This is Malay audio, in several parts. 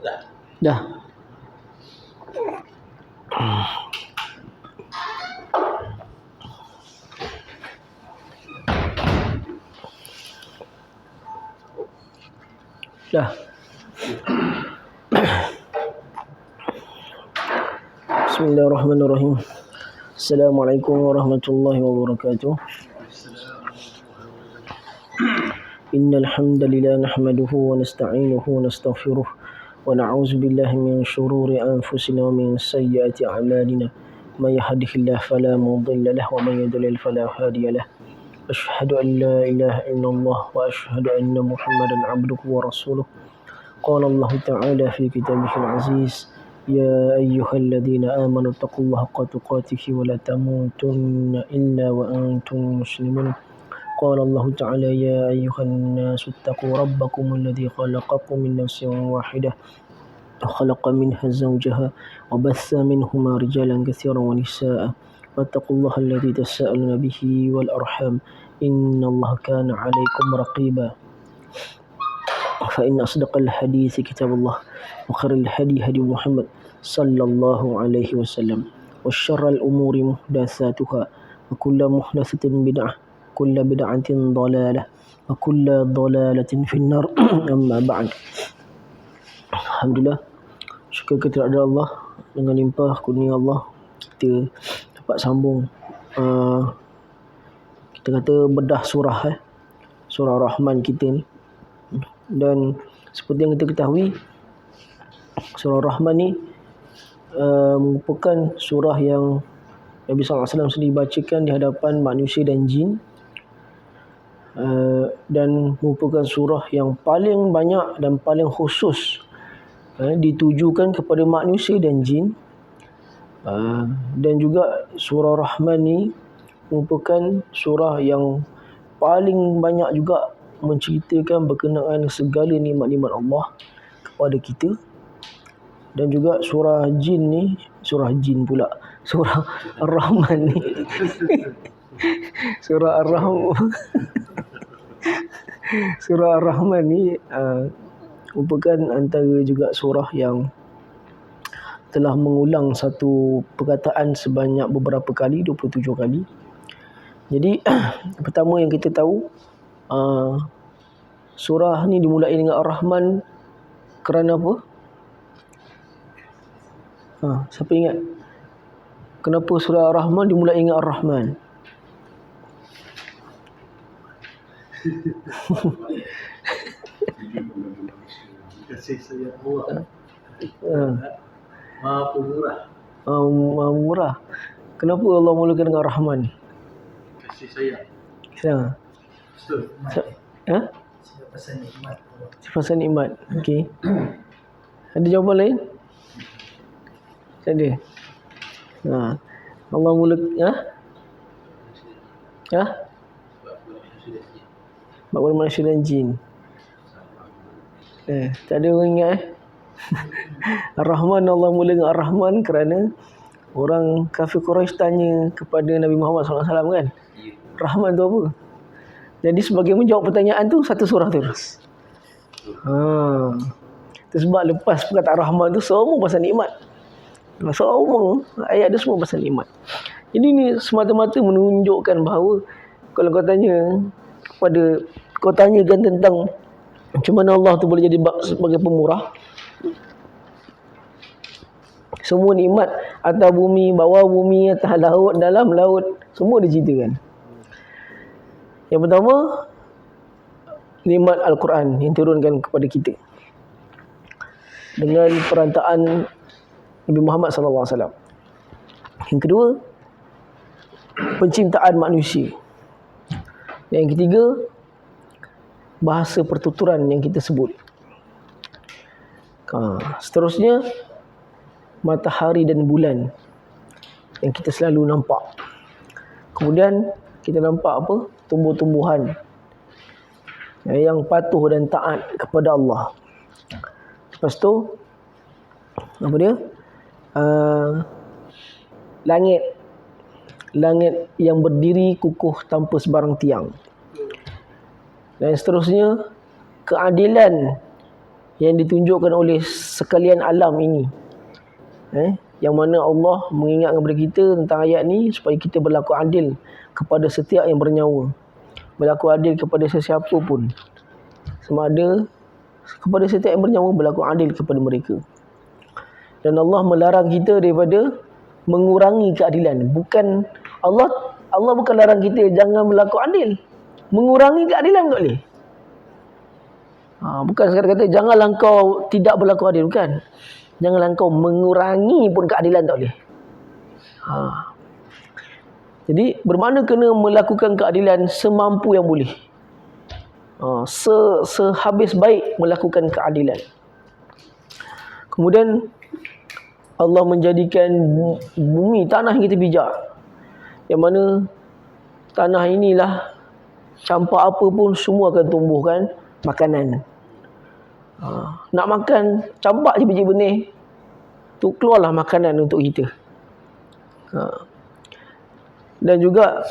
Dah. Dah. Bismillahirrahmanirrahim. Assalamualaikum warahmatullahi wabarakatuh. Innal hamdalillah nahmaduhu wa nasta'inuhu wa nastaghfiruh wa na'udzu billahi min shururi anfusina wa min sayyiati a'malina. May yahdihillahu fala mudilla lahu wa may yudlil fala hadiya lahu. Asyhadu an la ilaha illallah wa asyhadu anna Muhammadan 'abduhu wa rasuluh. Qala Allah Ta'ala fi kitabihil 'aziz, ya ayyuhalladzina amanu taqullaha haqqa tuqatih wa la tamutunna illa wa antum muslimun. قال الله تعالى يا أيها الناس اتقوا ربكم الذي خلقكم من نفس واحدة وخلق منها زوجها وبث منهما رجالا كثيرا ونساء واتقوا الله الذي تساءلون به والأرحام إن الله كان عليكم رقيبا فإن أصدق الحديث كتاب الله وخير الهدي هدي محمد صلى الله عليه وسلم وشر الأمور محدثاتها وكل محدثة بدعة كل بدعة ضلالة وكل ضلالة في النار أما بعد. Alhamdulillah, syukur kepada Allah, dengan limpah kurnia Allah kita dapat sambung kita kata bedah surah surah Rahman kita ni. Dan seperti yang kita ketahui, surah Rahman ni merupakan surah yang Nabi SAW sendiri bacakan di hadapan manusia dan jin. Dan merupakan surah yang paling banyak dan paling khusus ditujukan kepada manusia dan jin. Dan juga surah Rahman ni merupakan surah yang paling banyak juga menceritakan berkenaan segala nikmat-nikmat Allah kepada kita. Dan juga surah jin ni, surah jin pula, surah Ar-Rahman ni surah Ar-Rahman surah Ar-Rahman ni merupakan antara juga surah yang telah mengulang satu perkataan sebanyak beberapa kali, 27 kali. Jadi pertama yang kita tahu, surah ni dimulai dengan Ar-Rahman kerana apa? Siapa ingat? Kenapa surah Ar-Rahman dimulai dengan Ar-Rahman? Kasih sayang Allah, Maha Pemurah. Maha Murah. Kenapa Allah mulakan dengan Rahman? Kasih sayang. Sayang. Betul. Pasal nikmat. Pasal nikmat. Okey. Ada jawapan lain? Tak ada. Allah mulakan Bak manusia dan jin. Tak ada orang ingat Ar-Rahman, Allah mula dengan Ar-Rahman kerana orang kafir Quraisy tanya kepada Nabi Muhammad SAW kan, Rahman tu apa? Jadi sebagai menjawab pertanyaan tu, satu surah terus. Itu sebab lepas perkataan Rahman tu semua pasal nikmat. Semua ayat dia semua pasal nikmat. Jadi ni semata-mata menunjukkan bahawa kalau kau tanyakan tentang macam mana Allah tu boleh jadi sebagai pemurah, semua nikmat atas bumi, bawah bumi, atas laut, dalam laut, semua diceritakan. Yang pertama, nikmat Al-Quran yang turunkan kepada kita dengan perantaraan Nabi Muhammad SAW. Yang kedua, penciptaan manusia. Dan yang ketiga, bahasa pertuturan yang kita sebut. Seterusnya, matahari dan bulan yang kita selalu nampak. Kemudian kita nampak apa? Tumbuh-tumbuhan yang patuh dan taat kepada Allah. Lepas tu apa dia? Langit yang berdiri kukuh tanpa sebarang tiang. Dan seterusnya, keadilan yang ditunjukkan oleh sekalian alam ini. Yang mana Allah mengingatkan kepada kita tentang ayat ni supaya kita berlaku adil kepada setiap yang bernyawa. Berlaku adil kepada sesiapa pun. Sama ada kepada setiap yang bernyawa, berlaku adil kepada mereka. Dan Allah melarang kita daripada mengurangi keadilan. Bukan Allah bukan larang kita jangan berlaku adil. Mengurangi keadilan tak boleh. Bukan sekadar kata janganlah kau tidak berlaku adil, bukan. Janganlah kau mengurangi pun keadilan tak boleh. Jadi bermakna kena melakukan keadilan semampu yang boleh. Sehabis baik melakukan keadilan. Kemudian Allah menjadikan bumi, tanah kita bijak. Yang mana tanah inilah campak apa pun semua akan tumbuhkan makanan. Nak makan, campak je biji benih, tu keluarlah makanan untuk kita. Dan juga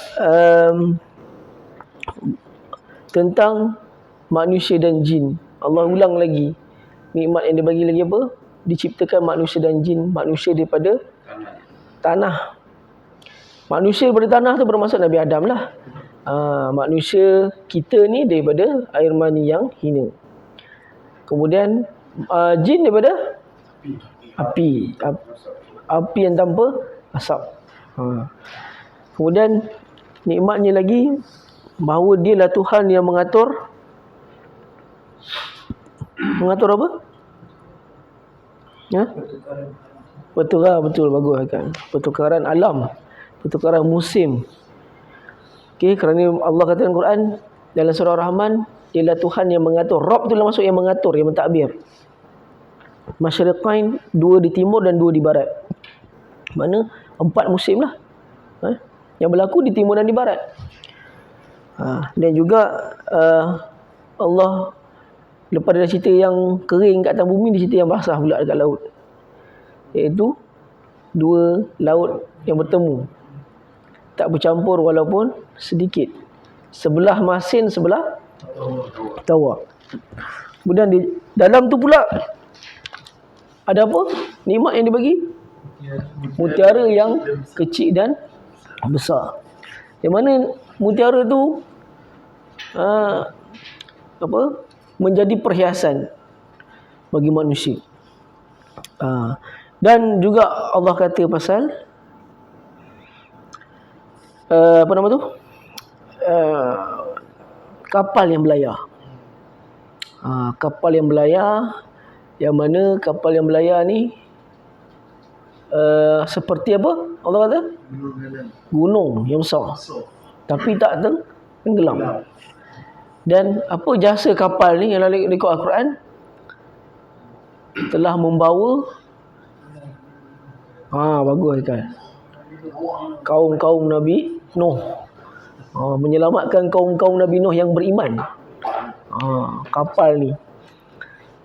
tentang manusia dan jin, Allah ulang lagi nikmat yang dia bagi lagi apa? Diciptakan manusia dan jin. Manusia daripada tanah. Manusia daripada tanah tu bermaksud Nabi Adam lah. Manusia kita ni daripada air mani yang hina. Kemudian jin daripada api. Api yang tanpa asap. Kemudian nikmatnya lagi bahawa dialah Tuhan yang mengatur apa? Betul, bagus kan. Pertukaran alam, pertukaran musim. Kerana Allah kata dalam Quran dalam surah Rahman, dialah Tuhan yang mengatur. Rabb tu lah maksud yang mengatur, yang mentadbir. Masyriqain, 2 di timur dan 2 di barat. Mana 4 musim lah yang berlaku di timur dan di barat. Dan juga Allah lepas dari cerita yang kering kat atas bumi, dia cerita yang basah pula dekat laut. Iaitu 2 laut yang bertemu, tak bercampur walaupun sedikit. Sebelah masin, sebelah tawa. Kemudian di dalam tu pula ada apa? Nikmat yang dibagi? Mutiara yang kecil dan besar. Yang mana mutiara tu menjadi perhiasan bagi manusia. Dan juga Allah kata pasal kapal yang berlayar. Kapal yang berlayar, yang mana kapal yang berlayar ni seperti apa? Allah kata gunung yang besar, tapi tak tenggelam. Dan apa jasa kapal ni yang lalu ikut Al-Quran? Telah membawa bagus kan, kaum-kaum Nabi Nuh, menyelamatkan kaum-kaum Nabi Nuh yang beriman. Kapal ni.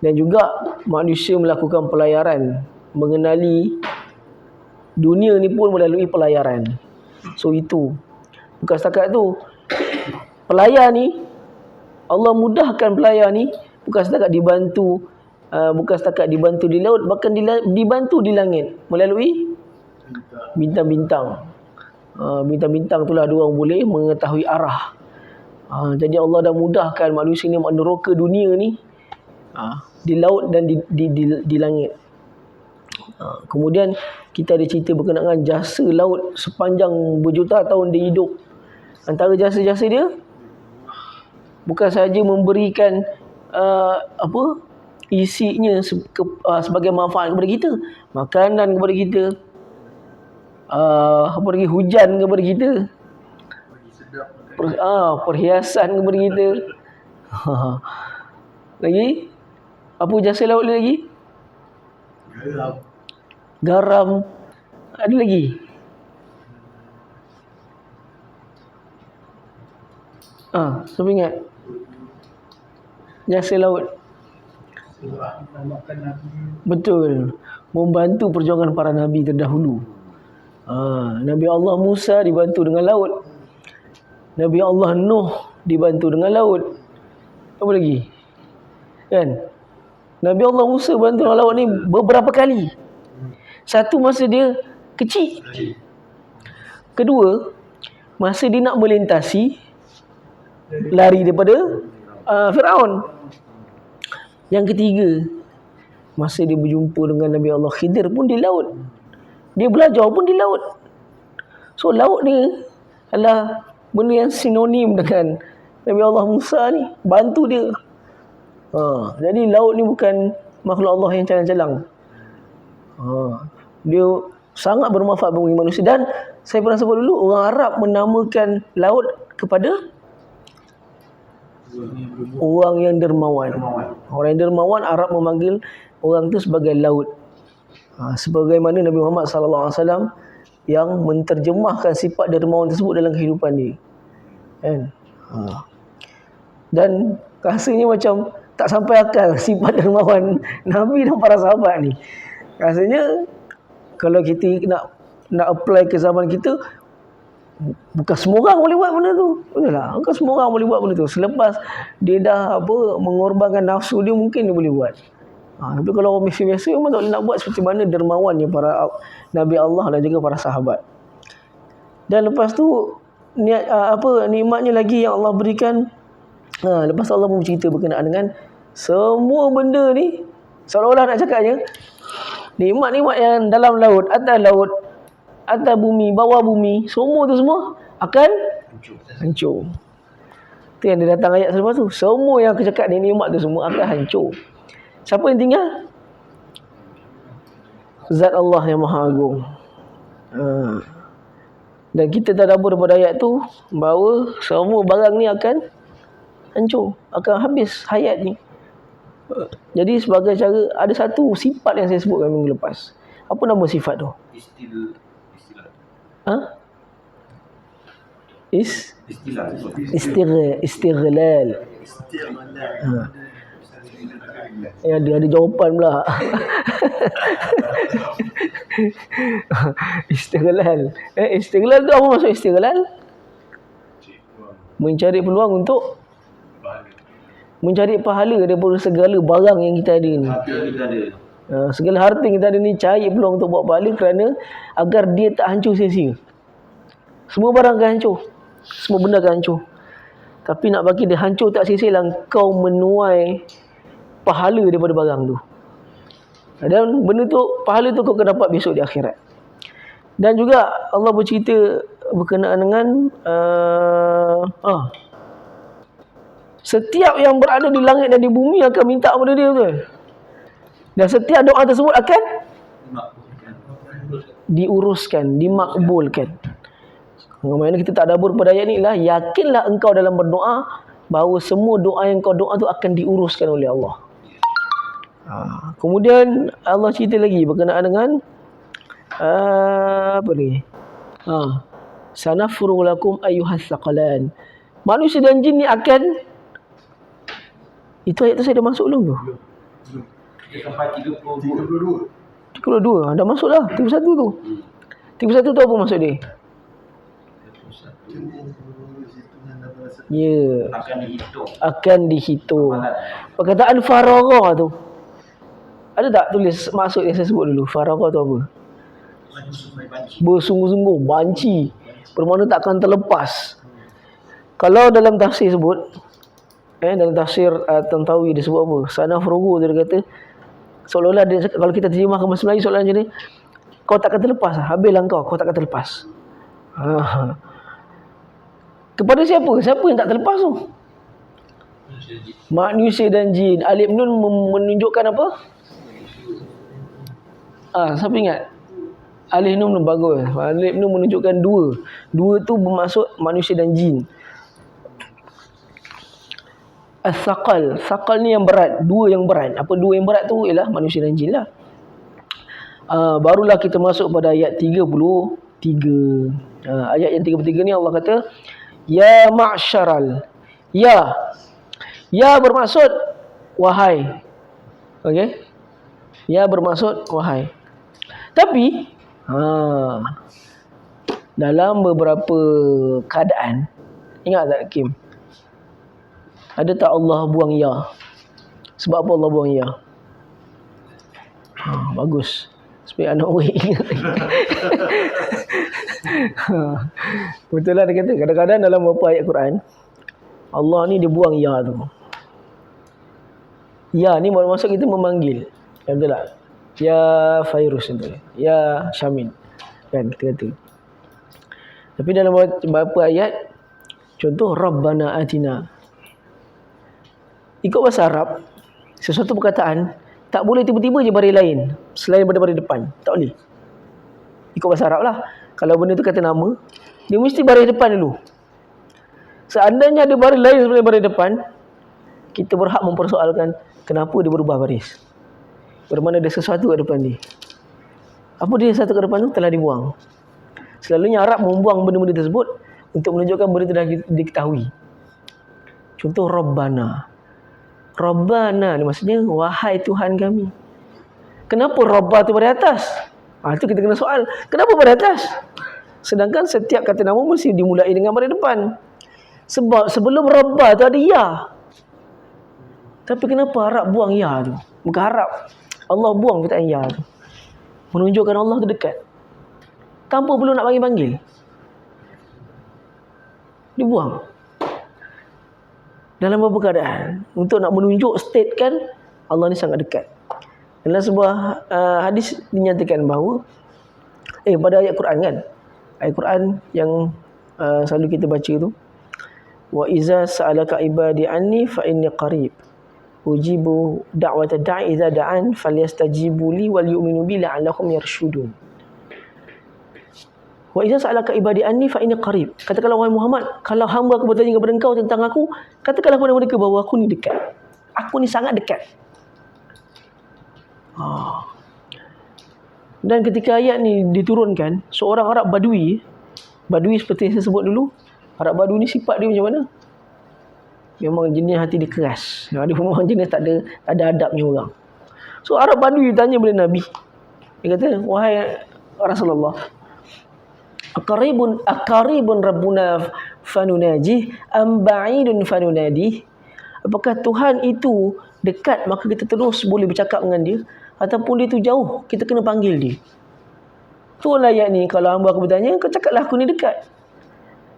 Dan juga manusia melakukan pelayaran, mengenali dunia ni pun melalui pelayaran. So itu bukan setakat tu, pelayar ni Allah mudahkan pelayar ni bukan setakat dibantu di laut, bahkan dibantu di langit melalui bintang-bintang. Bintang-bintang itulah dia orang boleh mengetahui arah. Jadi Allah dah mudahkan manusia ni meneroka dunia ni di laut dan di langit. Kemudian kita ada cerita berkenaan dengan jasa laut sepanjang berjuta tahun dia hidup. Antara jasa-jasa dia bukan sahaja memberikan isinya sebagai manfaat kepada kita, makanan kepada kita, hujan kepada kita, perhiasan kepada kita. Lagi apa jasa laut lagi? Garam. Ada lagi? Siapa ingat? Jasa laut. Betul. Membantu perjuangan para Nabi terdahulu. Nabi Allah Musa dibantu dengan laut. Nabi Allah Nuh dibantu dengan laut. Apa lagi? Kan? Nabi Allah Musa bantu orang laut ni beberapa kali. Satu, masa dia kecil. Kedua, masa dia nak melintasi lari daripada Firaun. Yang ketiga, masa dia berjumpa dengan Nabi Allah Khidir pun di laut. Dia belajar pun di laut. So laut ni adalah benda yang sinonim dengan Nabi Allah Musa ni, bantu dia. Jadi laut ni bukan makhluk Allah yang calang-calang. Dia sangat bermanfaat bagi manusia. Dan saya pernah sebut dulu, orang Arab menamakan laut kepada orang yang dermawan. Orang yang dermawan, Arab memanggil orang tu sebagai laut. Sebagaimana Nabi Muhammad SAW yang menterjemahkan sifat dermawan tersebut dalam kehidupan dia. Kan? Dan rasanya macam tak sampai akal sifat dermawan Nabi dan para sahabat ni. Rasanya kalau kita nak apply ke zaman kita, bukan semua orang boleh buat benda tu. Betul, bukan semua orang boleh buat benda tu. Selepas dia dah mengorbankan nafsu dia, mungkin dia boleh buat. Tapi kalau orang biasa-biasa memang tak boleh nak buat seperti mana dermawannya para Nabi Allah dan juga para sahabat. Dan lepas tu nikmatnya lagi yang Allah berikan. Lepas Allah pun bercerita berkenaan dengan semua benda ni, seolah-olah nak cakapnya nikmat-nikmat yang dalam laut, atas bumi, bawah bumi, semua akan hancur. Itu yang dia datang ayat selepas tu. Semua yang aku cakap ni, nikmat tu semua akan hancur. Siapa yang tinggal? Zat Allah yang Maha Agung. Dan kita tadabbur pada ayat tu bahawa semua barang ni akan hancur, akan habis hayat ni. Jadi sebagai cara, ada satu sifat yang saya sebutkan minggu lepas. Apa nama sifat tu? Istighlal. Ada jawapan pula. Istighlal. Istighlal tu apa maksud istighlal? Mencari peluang untuk mencari pahala daripada segala barang yang kita ada ni. Segala harta yang kita ada ni, cari peluang untuk buat pahala kerana agar dia tak hancur sia-sia. Semua barang akan hancur, semua benda akan hancur. Tapi nak bagi dia hancur tak sia-sia lah, kau menuai pahala daripada barang tu. Dan benda tu, pahala tu kau akan dapat besok di akhirat. Dan juga Allah bercerita berkenaan dengan setiap yang berada di langit dan di bumi akan minta kepada dia, betul? Dan setiap doa tersebut akan diuruskan, dimakbulkan. Maksudnya kita tak dabur pada ayat ni lah, yakinlah engkau dalam berdoa bahawa semua doa yang kau doa tu akan diuruskan oleh Allah. Kemudian Allah cerita lagi berkenaan dengan apa ni? Sanafuru lakum ayyuhas saqalan. Manusia dan jin ni akan, itu ayat tu saya dah masuk belum tu? Sampai 32. 32 dah masuk dah. 31 tu. 31 tu apa maksud dia? Ya, akan dihitung. Perkataan faragha tu, ada tak tulis maksud yang saya sebut dulu? Faragha tu apa? Bersungguh-sungguh, banci, bermakna takkan terlepas. Kalau dalam tafsir sebut, dalam tafsir Tantawi dia sebut apa? Sanafrugu tu dia kata, seolah-olah dia, kalau kita terjemah ke bahasa Melayu seolah macam ni, kau takkan terlepas, habislah kau takkan terlepas. Kepada siapa? Siapa yang tak terlepas tu? Manusia dan jin. Alif nun menunjukkan apa? Siapa ingat? Alif nun bagus. Alif nun menunjukkan dua. Dua tu bermaksud manusia dan jin. As-saqal. Saqal ni yang berat. Dua yang berat. Apa dua yang berat tu? Ialah manusia dan jin lah. Barulah kita masuk pada ayat 33. Ayat yang 33 ni Allah kata, Ya ma'syaral. Ya bermaksud wahai. Okey? Ya bermaksud wahai. Tapi dalam beberapa keadaan, ingat tak Kim? Ada tak Allah buang ya? Sebab apa Allah buang ya? Bagus. Supaya anak orang ingat. Betul lah dia kata. Kadang-kadang dalam beberapa ayat Quran, Allah ni dia buang ya tu. Ya ni maksud kita memanggil. Betul tak? Ya Fairuz tu. Ya Syamin. Kan kita kata. Tapi dalam beberapa ayat, contoh Rabbana Atina. Ikut bahasa Arab, sesuatu perkataan tak boleh tiba-tiba je baris lain selain daripada baris depan. Tak boleh. Ikut bahasa Arab lah. Kalau benda tu kata nama, dia mesti baris depan dulu. Seandainya ada baris lain selain baris depan, kita berhak mempersoalkan kenapa dia berubah baris. Bermakna ada sesuatu kat depan dia. Apa dia satu kat depan tu telah dibuang. Selalunya Arab membuang benda-benda tersebut untuk menunjukkan benda itu dah diketahui. Contoh Rabbana. Rabbana ni maksudnya wahai Tuhan kami. Kenapa Rabbah tu pada atas? Itu kita kena soal. Kenapa pada atas? Sedangkan setiap kata nama mesti dimulai dengan baris depan. Sebab sebelum Rabbah tu ada ya. Tapi kenapa Arab buang ya tu? Bukan Arab. Allah buang perkataan ya tu. Menunjukkan Allah tu dekat. Tanpa perlu nak panggil-panggil. Dibuang. Dalam beberapa keadaan. Untuk nak menunjuk, statekan Allah ni sangat dekat. Dalam sebuah hadis dinyatakan bahawa pada ayat Quran kan. Ayat Quran yang selalu kita baca tu. Wa iza sa'alaka ibadi anni fa inni qarib. Ujibu da'wata da'i iza da'an falyastajibu li wal yu'minu bi la'allahum yarshudun. Wa idza sa'alaka ibadi anni fa inni qarib. Katakanlah wahai Muhammad, kalau hamba aku bertanya kepada engkau tentang aku, katakanlah kepada mereka bahawa aku ni dekat. Aku ni sangat dekat. Dan ketika ayat ni diturunkan, seorang Arab Badui seperti yang saya sebut dulu, Arab Badui ni sifat dia macam mana? Memang jenis hati dia keras. Dia memang jenis tak ada adabnya orang. So Arab Badui tanya kepada Nabi. Dia kata, wahai Rasulullah, Aqaribun Rabbuna fanunaji am ba'idun fanunadi. Apakah Tuhan itu dekat maka kita terus boleh bercakap dengan dia, ataupun dia tu jauh kita kena panggil dia? Turunlah ayat ni, kalau hamba aku bertanya, kau cakaplah aku ni dekat.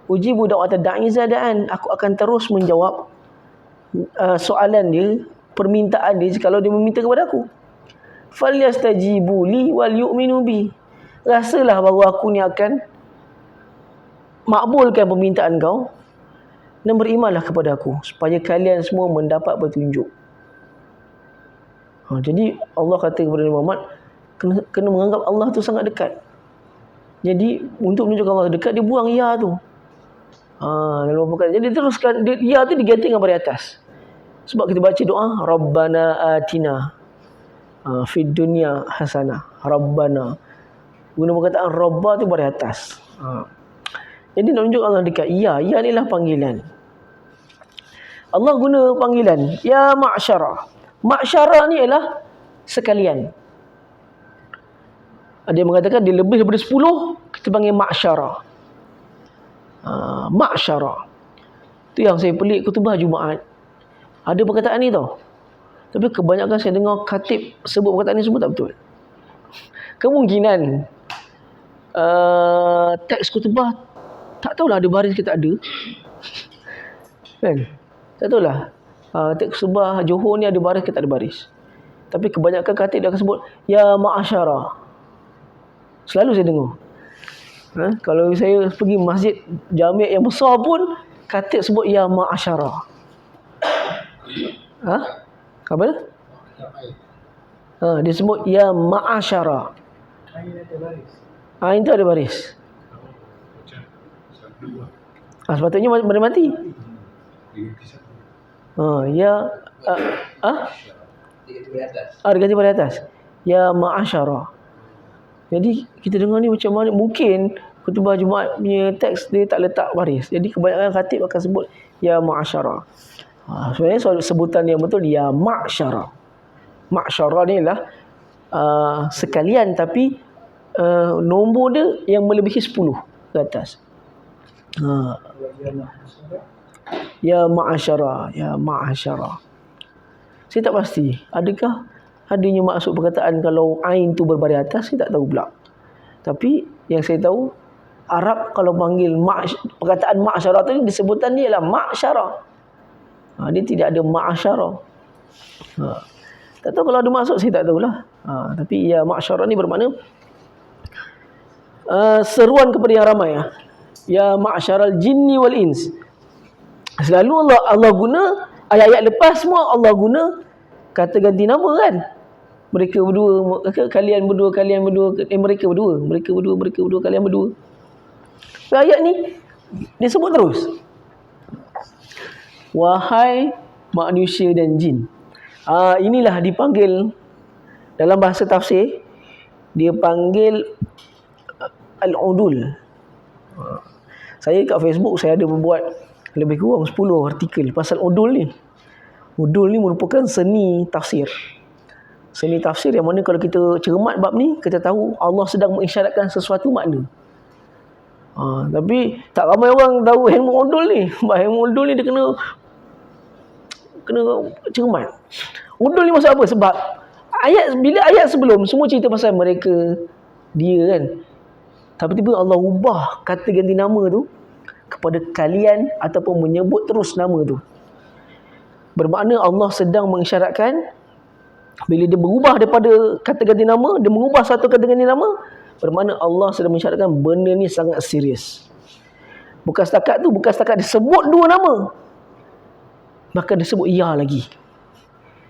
Ujibu da'wata da'i zada'an, aku akan terus menjawab soalan dia, permintaan dia kalau dia meminta kepada aku. Falyastajibu li wal yu'minu bi. Rasalah bahawa aku ni akan makbulkan permintaan kau dan berimanlah kepada aku supaya kalian semua mendapat petunjuk. Jadi Allah kata kepada Nabi Muhammad, kena menganggap Allah tu sangat dekat. Jadi untuk menunjukkan Allah dekat, dia buang ya tu. Dalam bukan. Jadi teruskan ya tu diganti dengan baris atas. Sebab kita baca doa Rabbana atina fid dunya hasanah. Rabbana. Guna perkataan Rabbah tu baris atas. Jadi nak tunjuk Allah dekat. Ya ni lah panggilan. Allah guna panggilan ya ma'syara. Ma'syara ni ialah sekalian. Ada yang mengatakan dia lebih daripada 10, kita panggil ma'syara. Ma'syara. Itu yang saya pelik khutbah Jumaat. Ada perkataan ni tau. Tapi kebanyakan saya dengar khatib sebut perkataan ni semua tak betul. Kemungkinan teks khutbah tak tahulah ada baris ke tak ada. Kan? Tak tahulah. Teks khutbah Johor ni ada baris ke tak ada baris. Tapi kebanyakan khatib dia akan sebut ya ma'asyara. Selalu saya dengar. Kalau saya pergi masjid jami' yang besar pun khatib sebut ya ma'asyara. Apa dia? Dia sebut ya ma'asyara. Itu ada baris. Sepatutnya benda mati. Ya diganti pada atas. Ya ma'asyara. Jadi kita dengar ni macam mana mungkin khutbah Jumaat punya teks dia tak letak baris. Jadi kebanyakan khatib akan sebut ya ma'asyara. Sebenarnya sebutan yang betul ya ma'asyara. Ma'asyara ni lah sekalian, tapi nombor dia yang melebihi 10 ke atas. Ya ma'asyara, ya ma'asyara. Saya tak pasti adakah Adanya maksud perkataan kalau ain tu berbaris atas, saya tak tahu pula. Tapi yang saya tahu, Arab kalau panggil perkataan ma'syarah tu disebutan dia ialah ma'syarah. Dia tidak ada ma'syarah. Tak tahu kalau ada maksud, saya tak tahulah. Tapi ya ma'syarah ni bermakna seruan kepada yang ramai. Ya ma'syaral jinni wal ins. Selalu Allah guna ayat-ayat lepas semua Allah guna kata ganti nama kan. Mereka berdua, kalian berdua, mereka berdua, kalian berdua. Ayat ni dia sebut terus. Wahai manusia dan jin. Inilah dipanggil dalam bahasa tafsir, dia panggil al-udul. Saya kat Facebook saya ada membuat lebih kurang 10 artikel pasal udul ni. Udul ni merupakan seni tafsir. Seni tafsir yang mana kalau kita cermat bab ni, kita tahu Allah sedang mengisyaratkan sesuatu makna. Tapi tak ramai orang tahu ilmu udul ni. Ilmu udul ni dia kena cermat. Udul ni maksud apa? Sebab bila ayat sebelum semua cerita pasal mereka, dia kan. Tapi tiba Allah ubah kata ganti nama tu kepada kalian ataupun menyebut terus nama tu. Bermakna Allah sedang mengisyaratkan bila dia berubah daripada kata ganti nama, dia mengubah satu kata ganti nama, bermakna Allah sedang mengisyaratkan benda ni sangat serius. Bukan setakat disebut dua nama, maka disebut ya lagi.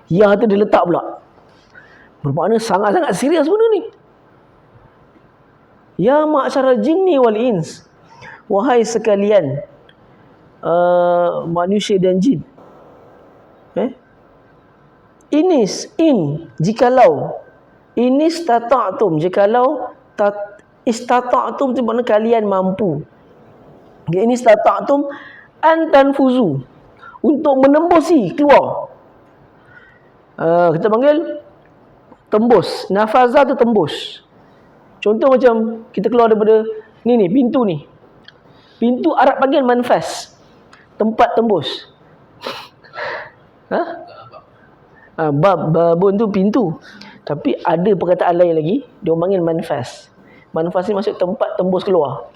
Ya tu dia letak pula. Bermakna sangat-sangat serius benda ni. Ya ma'syaral jinni wal ins. Wahai sekalian manusia dan jin. Jikalau istata'tum itu makna kalian mampu. Istata'tum an tanfuzu, untuk menembusi keluar. Kita panggil tembus. Nafaza tu tembus. Contoh macam kita keluar daripada ni pintu ni. Pintu Arab panggil manfas. Tempat tembus. Babun tu pintu. Tapi ada perkataan lain lagi, dia panggil manfas. Manfas ni maksud tempat tembus keluar.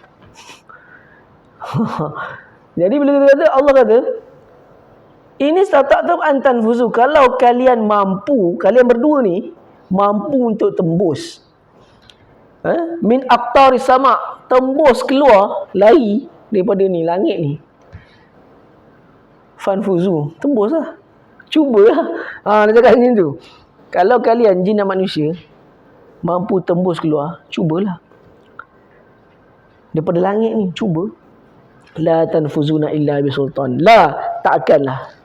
Jadi bila kita kata, Allah kata, ini stata'tum an tanfuzu, kalau kalian mampu, kalian berdua ni mampu untuk tembus min aqtari sama, tembus keluar, lari daripada ni langit ni, fanfuzu, tembuslah, cubalah. Dia cakap macam tu. Kalau kalian jin dan manusia mampu tembus keluar, cubalah daripada langit ni, cuba. La tanfuzuna illa bisultan. Takkanlah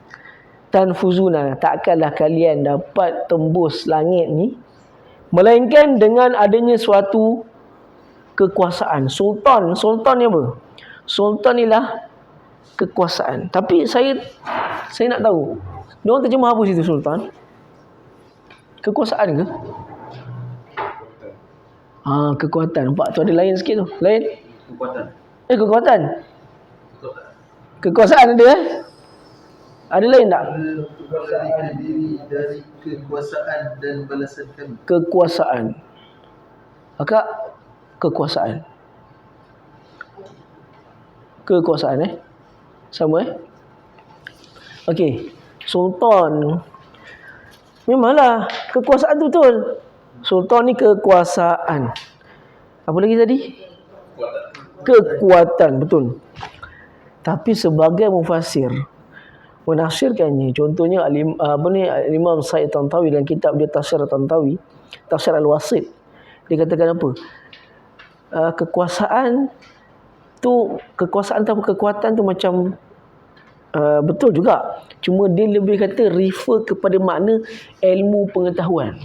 tanfuzuna, takkanlah kalian dapat tembus langit ni melainkan dengan adanya suatu kekuasaan. Sultan ni apa? Sultan ialah kekuasaan. Tapi saya nak tahu, diorang terjemah apa situ sultan? Kekuasaan ke? Kekuatan. Nampak tu ada lain sikit tu. Lain? Kekuatan. Kekuasaan ada Ada lain tak? Kekuasaan diri dari kekuasaan dan balasan kami. Kekuasaan. Akak, kekuasaan. Kekuasaan sama Okey. Sultan. Memanglah kekuasaan tu betul. Sultan ni kekuasaan. Apa lagi tadi? Kekuatan, betul. Tapi sebagai mufassir menafsirkannya, contohnya Imam Said Tantawi dalam kitab dia Tafsir Tantawi, Tafsir Al-Wasit, dia katakan apa? Kekuasaan tu kekuatan tu macam betul juga, cuma dia lebih kata refer kepada makna ilmu pengetahuan.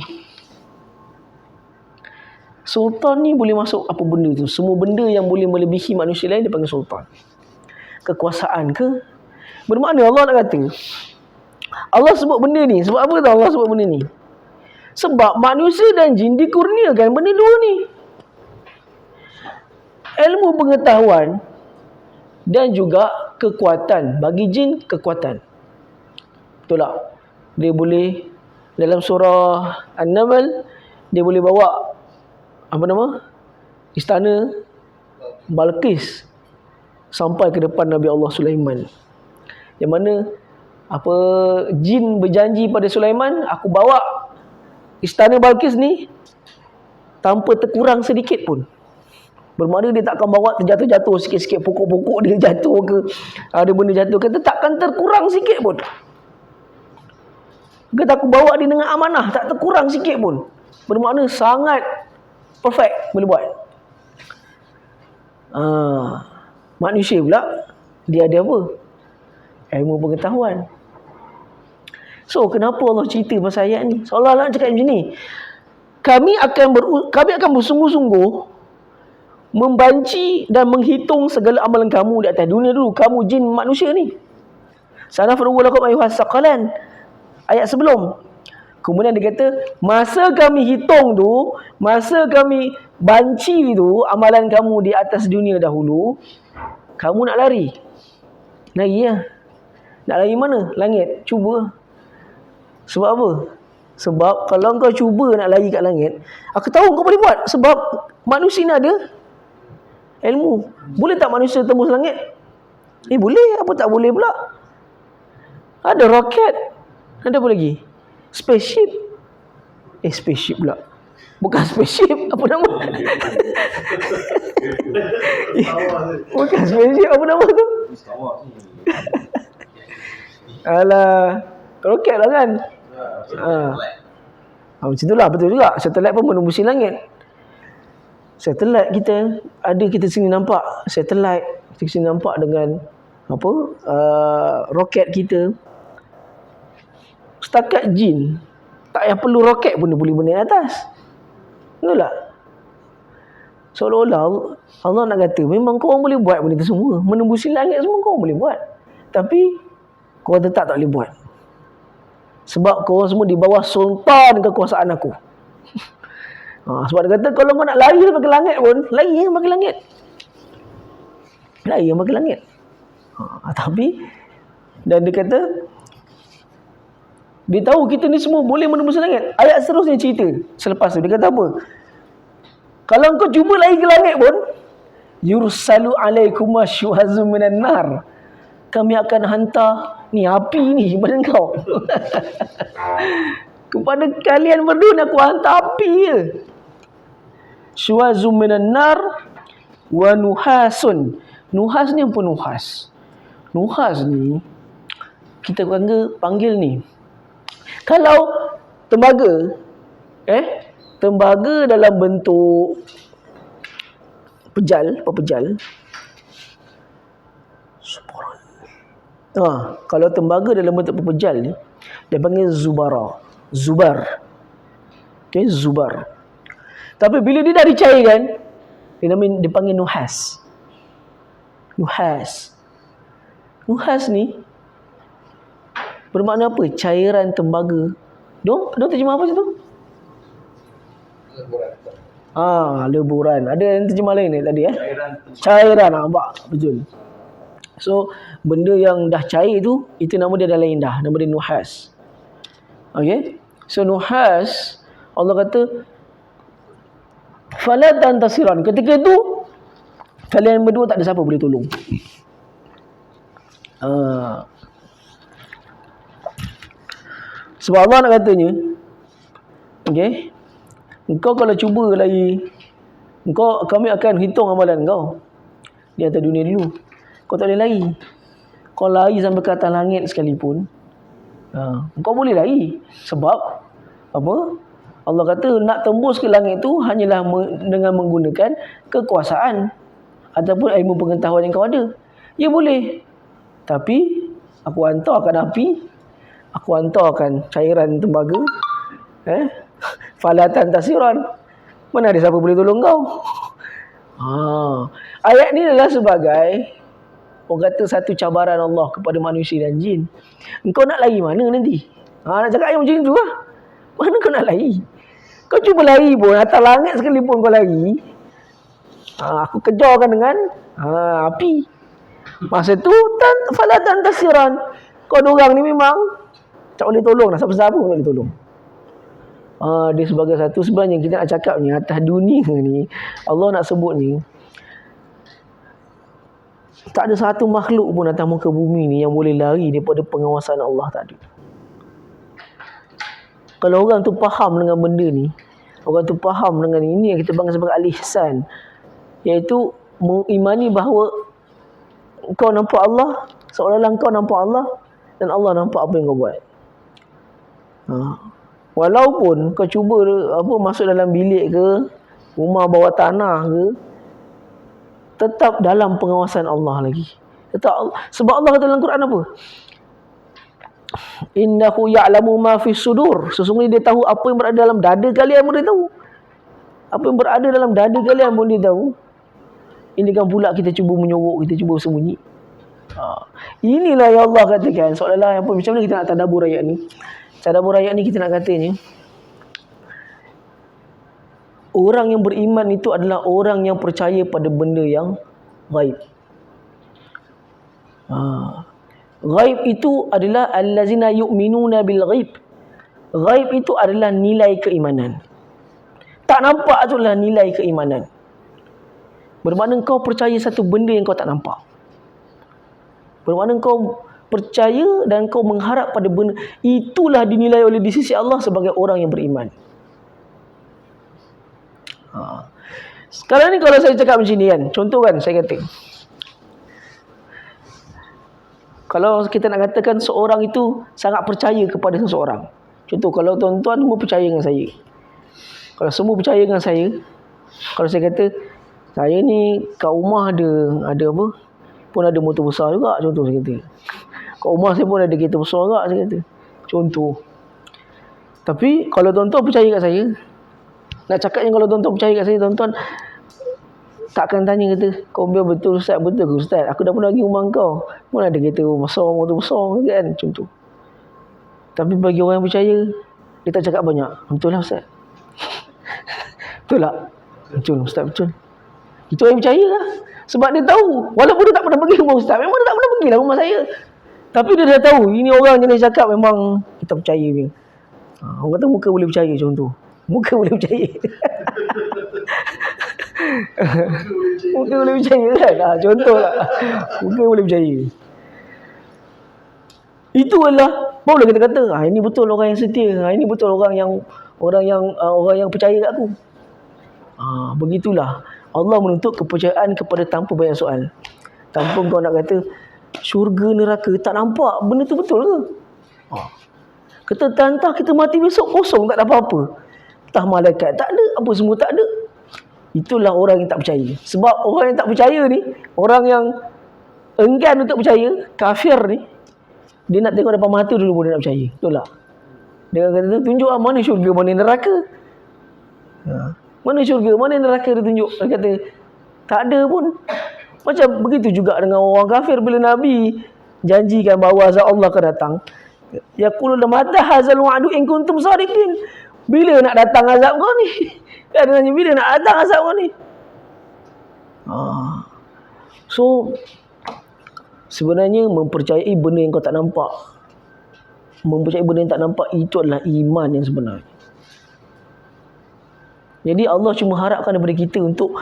Sultan ni boleh masuk apa benda tu, semua benda yang boleh melebihi manusia lain dia panggil sultan. Kekuasaan ke? Bermakna Allah nak kata, Allah sebut benda ni, sebab apa tahu Allah sebut benda ni? Sebab manusia dan jin dikurniakan benda dua ni, ilmu pengetahuan dan juga kekuatan. Bagi jin, kekuatan, betul tak? Dia boleh Dalam surah An-Naml, dia boleh bawa apa nama? Istana Balqis sampai ke depan Nabi Allah Sulaiman. Yang mana apa jin berjanji pada Sulaiman, aku bawa istana Balqis ni tanpa terkurang sedikit pun. Bermakna dia takkan bawa terjatuh-jatuh sikit-sikit, pokok-pokok dia jatuh ke, ada benda jatuh ke, takkan terkurang sikit pun. Kata aku bawa dia dengan amanah, tak terkurang sikit pun. Bermakna sangat perfect boleh buat. Manusia pula dia ada apa? Ilmu pengetahuan. So kenapa Allah cerita pasal ayat ni? Seolah-olah cakap macam ni, kami akan bersungguh-sungguh membanci dan menghitung segala amalan kamu di atas dunia dulu, kamu jin manusia ni. Sanafrugu lakum ayyuhas saqalan, ayat sebelum. Kemudian dia kata, masa kami hitung tu, masa kami banci tu amalan kamu di atas dunia dahulu, kamu nak lari. Lari lah. Nak lari mana? Langit. Cuba. Sebab apa? Sebab kalau kau cuba nak lari kat langit, aku tahu kau boleh buat. Sebab manusia ni ada ilmu. Boleh tak manusia tembus langit? Boleh. Apa tak boleh pula? Ada roket. Ada apa lagi? Spaceship. Spaceship pula. Bukan spaceship. Apa nama? Bukan spaceship. Apa nama tu? Alah, roket lah kan? Macam tu lah. Betul juga. Satelit pun menembusi langit. Satelit kita ada, kita sini nampak satelit, kita sini nampak dengan apa roket kita. Setakat jin tak payah perlu roket pun dia boleh benda atas. Betul tak? Seolah-olah Allah nak kata memang korang boleh buat benda tu semua, menembusi langit semua korang boleh buat, tapi korang tetap tak boleh buat sebab korang semua di bawah sultan kekuasaan aku. Sebab dia kata kalau kau nak lari sampai ke langit pun, lari sampai ke langit. Lari sampai ke langit. Tapi dan dia kata dia tahu kita ni semua boleh menembus langit. Ayat seterusnya cerita selepas tu dia kata apa? Kalau kau cuba lari ke langit pun, yursalu alaikum asyuhazum minan nar. Kami akan hantar ni api ni pada kau. Kepada kalian berdua aku hantar api je. Syuhazum minan nar wa nuhasun. Nuhas ni apa nuhas? Nuhas ni kita panggil ni, kalau tembaga tembaga dalam bentuk pejal, apa pejal? Kalau tembaga dalam bentuk pejal ni dia panggil zubara. Zubar. Okey, zubar. Tapi bila dia dah dicairkan, dia panggil nuhas. Nuhas. Nuhas ni bermakna apa? Cairan tembaga. Dong terjemah apa macam tu? Leburan. Ada yang terjemah lain ni tadi Cairan. Nampak? Betul. So, benda yang dah cair tu, itu nama dia dah lain dah. Nama dia nuhas. Okey. So, nuhas, Allah kata, fala tantasiran. Ketika itu, kalian berdua tak ada siapa boleh tolong. Sebab Allah nak katanya, okey, engkau kalau cuba lagi, kami akan hitung amalan kau di atas dunia dulu. Kau tak boleh lari. Kau lari sampai ke atas langit sekalipun, kau boleh lari. Sebab apa? Allah kata nak tembus ke langit tu hanyalah dengan menggunakan kekuasaan ataupun ilmu pengetahuan yang kau ada. Ya boleh. Tapi aku hantarkan api, aku hantarkan cairan tembaga, falatan tasiran. Mana ada siapa boleh tolong kau? Ayat ni adalah sebagai orang kata satu cabaran Allah kepada manusia dan jin. Engkau nak lari mana nanti? Nak cakap ayat macam tu lah. Mana kau nak lari? Kau cuba lari pun, atas langit sekalipun kau lari, aku kejarkan dengan api. Masa tu falatan tasiran. Kau dorang ni memang tak boleh tolong lah. Siapa-siapa pun tak boleh tolong. Dia sebagai satu. Sebenarnya kita nak cakap ni, atas dunia ni, Allah nak sebut ni, tak ada satu makhluk pun atas muka bumi ni yang boleh lari daripada pengawasan Allah. Tak ada. Kalau orang tu faham dengan benda ni, orang tu faham dengan ini yang kita panggil sebagai al-ihsan, iaitu mengimani bahawa kau nampak Allah seolah-olah kau nampak Allah dan Allah nampak apa yang kau buat. Walaupun kau cuba masuk dalam bilik ke, rumah bawah tanah ke, tetap dalam pengawasan Allah lagi. Sebab Allah kata dalam Quran apa? Innahu ya'lamu ma fi sudur. Sesungguhnya dia tahu apa yang berada dalam dada kalian pun dia tahu. Apa yang berada dalam dada kalian pun dia tahu. Ini kan pula kita cuba menyorok, kita cuba sembunyi. Inilah yang Allah katakan. Soalan apa, macam mana kita nak tadabbur ayat ni? Tadabbur ayat ni kita nak katanya, orang yang beriman itu adalah orang yang percaya pada benda yang ghaib. Ghaib itu adalah allazina yu'minuna bil ghaib. Ghaib itu adalah nilai keimanan. Tak nampak tu adalah nilai keimanan. Bermakna kau percaya satu benda yang kau tak nampak. Bermakna kau percaya dan kau mengharap pada benda, itulah dinilai oleh di sisi Allah sebagai orang yang beriman. Sekarang ni kalau saya cakap macam ni kan, contoh kan saya kata, kalau kita nak katakan seorang itu sangat percaya kepada seseorang. Contoh, kalau tuan-tuan semua percaya dengan saya. Kalau semua percaya dengan saya, kalau saya kata, saya ni kat rumah ada apa, pun ada motor besar juga, contoh saya kata. Kat rumah saya pun ada kereta besar juga, saya kata. Contoh. Tapi kalau tuan-tuan percaya kat saya, nak cakapnya kalau tuan-tuan percaya kat saya, tuan-tuan takkan tanya kata, kau biar betul Ustaz, betul ke Ustaz? Aku dah pernah pergi rumah kau, pun ada kereta besar, motor besar kan, contoh. Tapi bagi orang yang percaya, dia tak cakap banyak. Betul lah Ustaz. Betul tak? Betul Ustaz, betul. Itu orang yang percaya lah. Sebab dia tahu, walaupun dia tak pernah pergi rumah Ustaz, memang dia tak pernah pergi lah rumah saya, tapi dia dah tahu, ini orang jenis cakap memang kita percaya ni. Orang kata muka boleh percaya, contoh. Muka boleh percaya. Muka boleh percaya kan? Contoh lah. Muka boleh percaya. Itu adalah, boleh kita kata, ini betul orang yang setia. Ini betul orang yang percaya kat aku. Begitulah. Allah menuntut kepercayaan kepada tanpa banyak soal. Tanpa kau nak kata, syurga neraka, tak nampak. Benda tu betul ke? Kata, entah kita mati besok kosong, tak ada apa-apa. Entah malaikat, tak ada. Apa semua tak ada. Itulah orang yang tak percaya. Sebab orang yang tak percaya ni, orang yang enggan untuk percaya, kafir ni, dia nak tengok depan mata dulu pun dia nak percaya. Betul tak? Dia kata, tunjuk mana syurga, mana neraka. Mana syurga, mana neraka, dia tunjuk. Dia kata, tak ada pun. Macam begitu juga dengan orang kafir bila Nabi janjikan bahawa azab Allah akan datang. Yaquluna mata hazal wa'du in kuntum shadiqin. Bila nak datang azab kau ni? Dia nanya, bila nak datang azab kau ni? So sebenarnya mempercayai benda yang kau tak nampak, mempercayai benda yang tak nampak, itu adalah iman yang sebenar. Jadi Allah cuma harapkan daripada kita untuk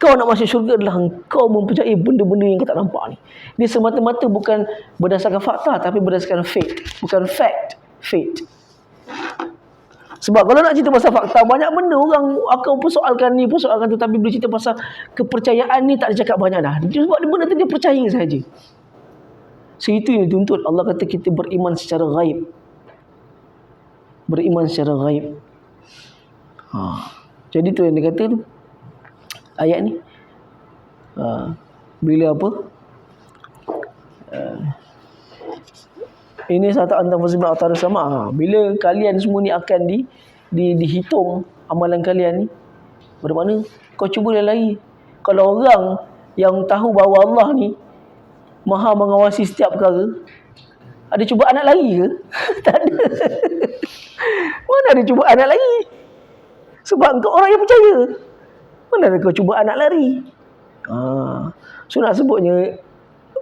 kau nak masuk syurga adalah kau mempercayai benda-benda yang kau tak nampak ni. Dia semata-mata bukan berdasarkan fakta, tapi berdasarkan faith. Bukan fact, faith. Sebab kalau nak cerita pasal fakta, banyak benda orang akan persoalkan ni, persoalkan tu. Tapi bila cerita pasal kepercayaan ni, tak ada cakap banyak dah. Sebab benda tu dia percaya saja. So itu yang dituntut. Allah kata kita beriman secara ghaib. Beriman secara ghaib. Jadi tu yang dia kata tu, ayat ni, bila apa, ini satu antara musibah antara sama. Bila kalian semua ni akan dihitung amalan kalian ni, bermakna kau cuba lari. Kalau orang yang tahu bahawa Allah ni Maha mengawasi setiap perkara, ada cubaan nak lari ke? Tak ada. Mana ada cubaan nak lari? Sebab kau orang yang percaya. Mana ada kau cubaan nak lari? So nak sebutnya,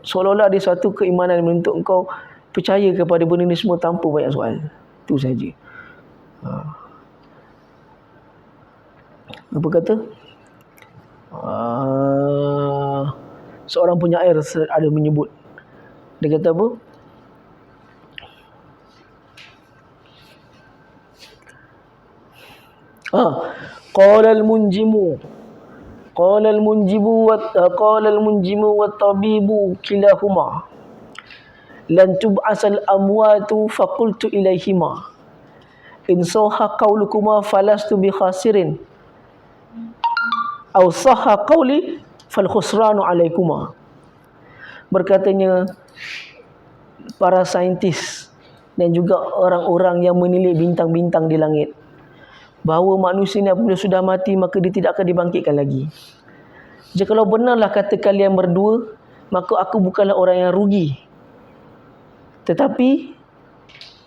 seolah-olah ada satu keimanan menuntut kau percaya kepada benda ni semua tanpa banyak soal. Itu saja. Apa kata? Seorang penyair ada menyebut. Dia kata apa? Qala al-munjimu wat tabibu kilahuma lan tub'asal amwatu faqultu ilaihima in sahha qaulukuma falastu bi khasirin aw sahha qauli fal khusranu alaikuma. Berkatanya para saintis dan juga orang-orang yang menilik bintang-bintang di langit bahawa manusia ni apabila sudah mati maka dia tidak akan dibangkitkan lagi. Jikalau benarlah kata kalian berdua, maka aku bukanlah orang yang rugi. Tetapi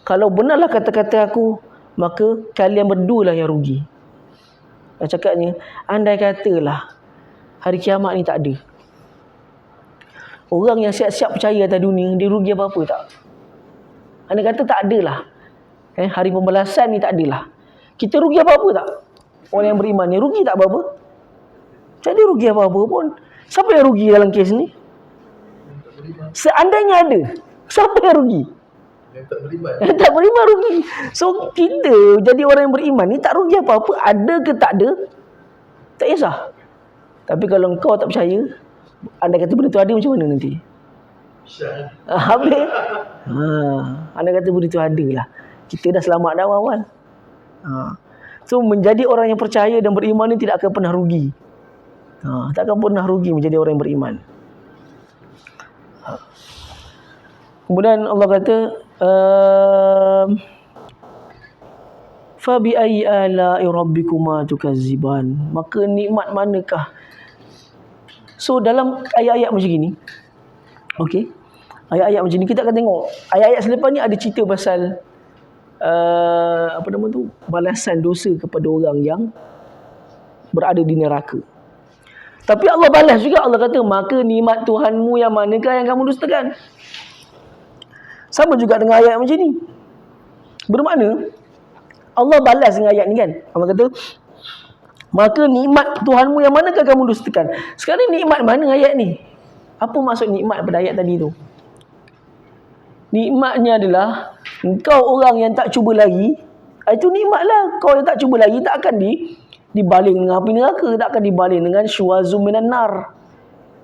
kalau benarlah kata-kata aku, maka kalian berdua lah yang rugi. Cakapnya, andai katalah hari kiamat ni tak ada, orang yang siap-siap percaya atas dunia, dia rugi apa-apa tak? Andai kata tak adalah, hari pembalasan ni tak adalah, kita rugi apa-apa tak? Orang yang beriman ni rugi tak apa-apa? Tak ada rugi apa-apa pun. Siapa yang rugi dalam kes ni? Seandainya ada, siapa yang rugi? Yang tak beriman. Yang tak beriman rugi. So kita jadi orang yang beriman ni tak rugi apa-apa. Ada ke tak ada, tak kisah. Tapi kalau engkau tak percaya, anda kata benda tu ada, macam mana nanti? Habis. Anda kata benda tu ada lah, kita dah selamat dah awal. So menjadi orang yang percaya dan beriman ni tidak akan pernah rugi. Tak akan pernah rugi menjadi orang yang beriman. Kemudian Allah kata, fa bi ayyi ala'i rabbikuma tukazziban, maka nikmat manakah? So dalam ayat-ayat macam gini, okey, ayat-ayat macam ni kita akan tengok ayat-ayat selepas ni ada cerita pasal balasan dosa kepada orang yang berada di neraka. Tapi Allah balas juga. Allah kata, maka nikmat Tuhanmu yang manakah yang kamu dustakan? Sama juga dengan ayat macam ni. Bermakna Allah balas dengan ayat ni kan. Allah kata, maka nikmat Tuhanmu yang manakah kamu dustakan? Sekarang nikmat mana ayat ni? Apa maksud nikmat pada ayat tadi tu? Nikmatnya adalah engkau orang yang tak cuba lagi. Itu nikmatlah. Kau yang tak cuba lagi tak akan dibaling dengan api neraka, tak akan dibaling dengan syuazum minan nar.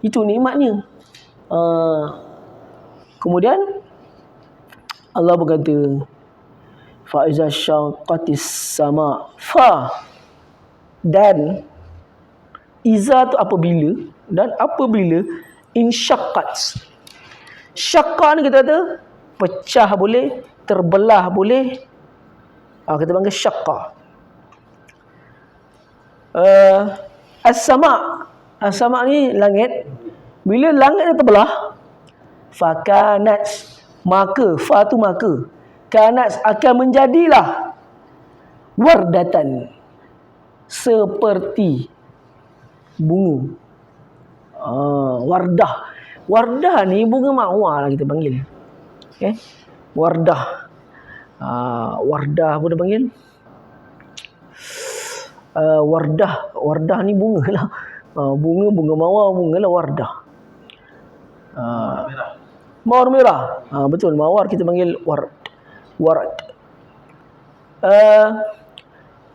Itu nikmatnya. Kemudian Allah berkata, fa iza syaqqatis sama, fa dan iza tu apabila, dan apabila insyaqqat. Syaqqa ni kita kata pecah boleh, terbelah boleh. Kita panggil syaqqa. As-sama'. As-sama' ni langit. Bila langit terbelah, fakanat, maka, fa tu maka, kanat akan menjadilah wardatan, seperti bunga. Wardah. Wardah ni bunga mawar lah kita panggil. Wardah. Wardah apa dia panggil? Wardah ni bunga lah. Bunga mawar, bunga lah wardah. Mawar merah. Betul, mawar kita panggil warad.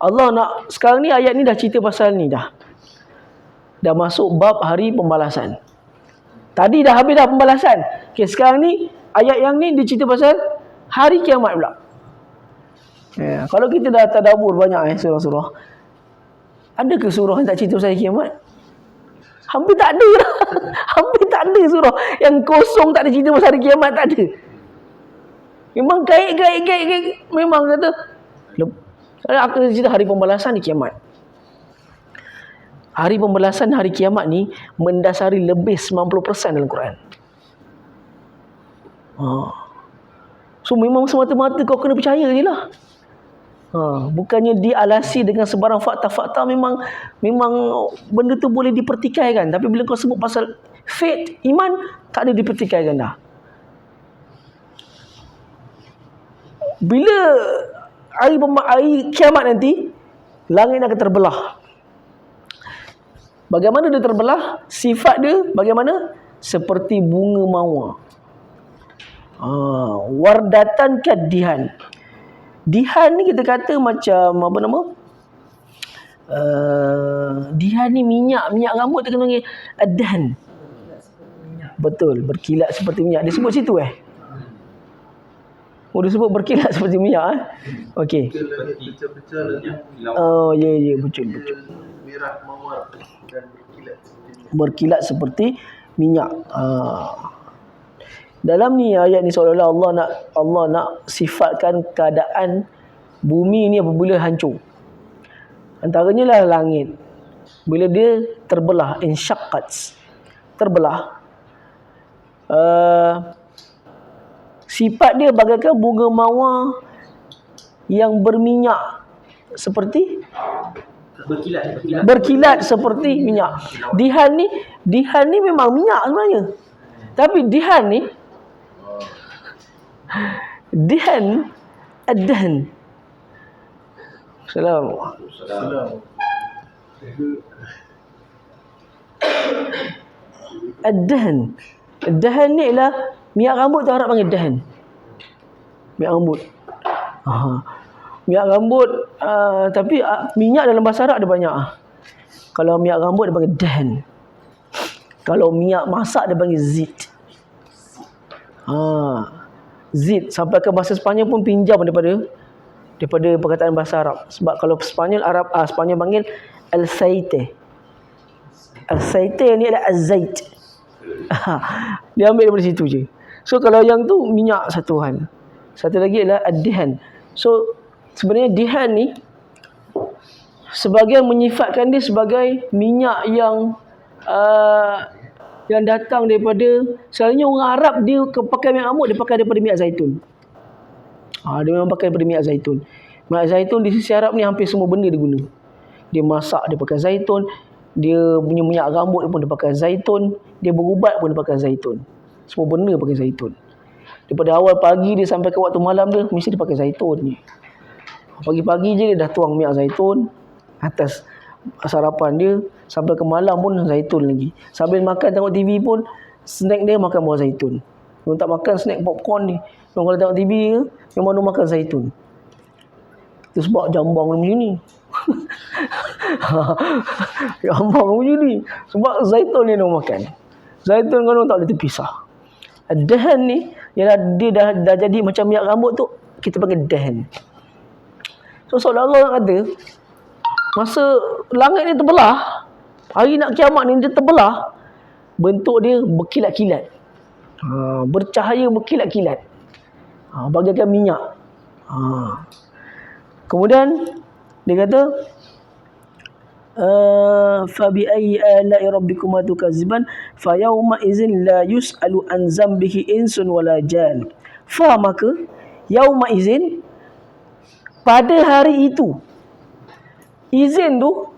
Allah nak, sekarang ni ayat ni dah cerita pasal ni dah. Dah masuk bab hari pembalasan. Tadi dah habis dah pembalasan. Okay, sekarang ni ayat yang ni dia cerita pasal hari kiamat pula. Kalau kita dah tadabbur banyak surah-surah, ada ke surah yang tak cerita pasal kiamat? Hampir tak ada lah. Hampir tak ada surah yang kosong tak ada cerita pasal hari kiamat, tak ada. Memang kait. Memang kata aku cerita hari pembalasan, hari kiamat. Hari pembalasan, hari kiamat ni mendasari lebih 90% dalam Quran. So memang semata-mata kau kena percaya je lah. Bukannya dialasi dengan sebarang fakta-fakta. Memang benda tu boleh dipertikaikan. Tapi bila kau sebut pasal faith, iman, tak ada dipertikaikan dah. Bila hari kiamat nanti, langit akan terbelah. Bagaimana dia terbelah? Sifat dia bagaimana? Seperti bunga mawar. Wardatan kadihan. Dihan ni kita kata macam apa nama? Dihan ni minyak rambut tu kena panggil adhan. Betul, berkilat seperti minyak. Dia sebut situ dia sebut berkilat seperti minyak Okey. Pecah-pecah Ya, betul. merah mawar dan berkilat seperti minyak. Dalam ni ayat ni seolah-olah Allah nak sifatkan keadaan bumi ni apabila hancur. Antaranya lah langit. Bila dia terbelah, insyaqqat, terbelah. Sifat dia bagaikan bunga mawar yang berminyak seperti berkilat seperti minyak. Dihan ni memang minyak sebenarnya. Tapi dihan ni adhan. Assalamualaikum. Adhan ni ialah minyak rambut tu, Arab panggil dahan. Minyak rambut. Minyak rambut tapi minyak dalam bahasa Arab ada banyak. Kalau minyak rambut dia panggil dahan. Kalau minyak masak dia panggil zit. Zit. Sampai ke bahasa Sepanyol pun pinjam daripada perkataan bahasa Arab. Sebab kalau Sepanyol panggil al-saite. Al-saite ni adalah az-zait. Dia ambil daripada situ je. So kalau yang tu minyak satuan. Satu lagi adalah ad-dihan. So sebenarnya dihan ni sebagian menyifatkan dia sebagai minyak yang datang daripada, selalunya orang Arab dia pakai minyak rambut, dia pakai daripada minyak zaitun. Dia memang pakai daripada minyak zaitun. Minyak zaitun di sisi Arab ni hampir semua benda dia guna. Dia masak dia pakai zaitun, dia punya minyak rambut pun dia pakai zaitun, dia berubat pun dia pakai zaitun. Semua benda pakai zaitun. Daripada awal pagi dia sampai ke waktu malam dia mesti dia pakai zaitun ni. Pagi-pagi je dia dah tuang minyak zaitun atas sarapan dia, sampai ke malam pun zaitun lagi. Sambil makan tengok TV pun snack dia makan buah zaitun. Orang tak makan snack popcorn ni, orang kalau tengok TV ke memang dia makan zaitun. Itu sebab jambang dia macam ni. Jambang macam ni sebab zaitun ni dia makan. Zaitun kan orang tak boleh terpisah. Dahan ni ialah dia dah jadi macam minyak rambut tu, kita panggil dahan. So seolah-olah orang kata masa langit ni terbelah, hari nak kiamat ni dia terbelah, bentuk dia berkilat-kilat. Bercahaya berkilat-kilat. Bagaikan minyak. Kemudian dia kata fa bi ayyi ala'i rabbikuma tukadziban fa yauma idzin la yus'alu an zambihi insun wala jan. Fa maka yauma idzin, pada hari itu. Izin tu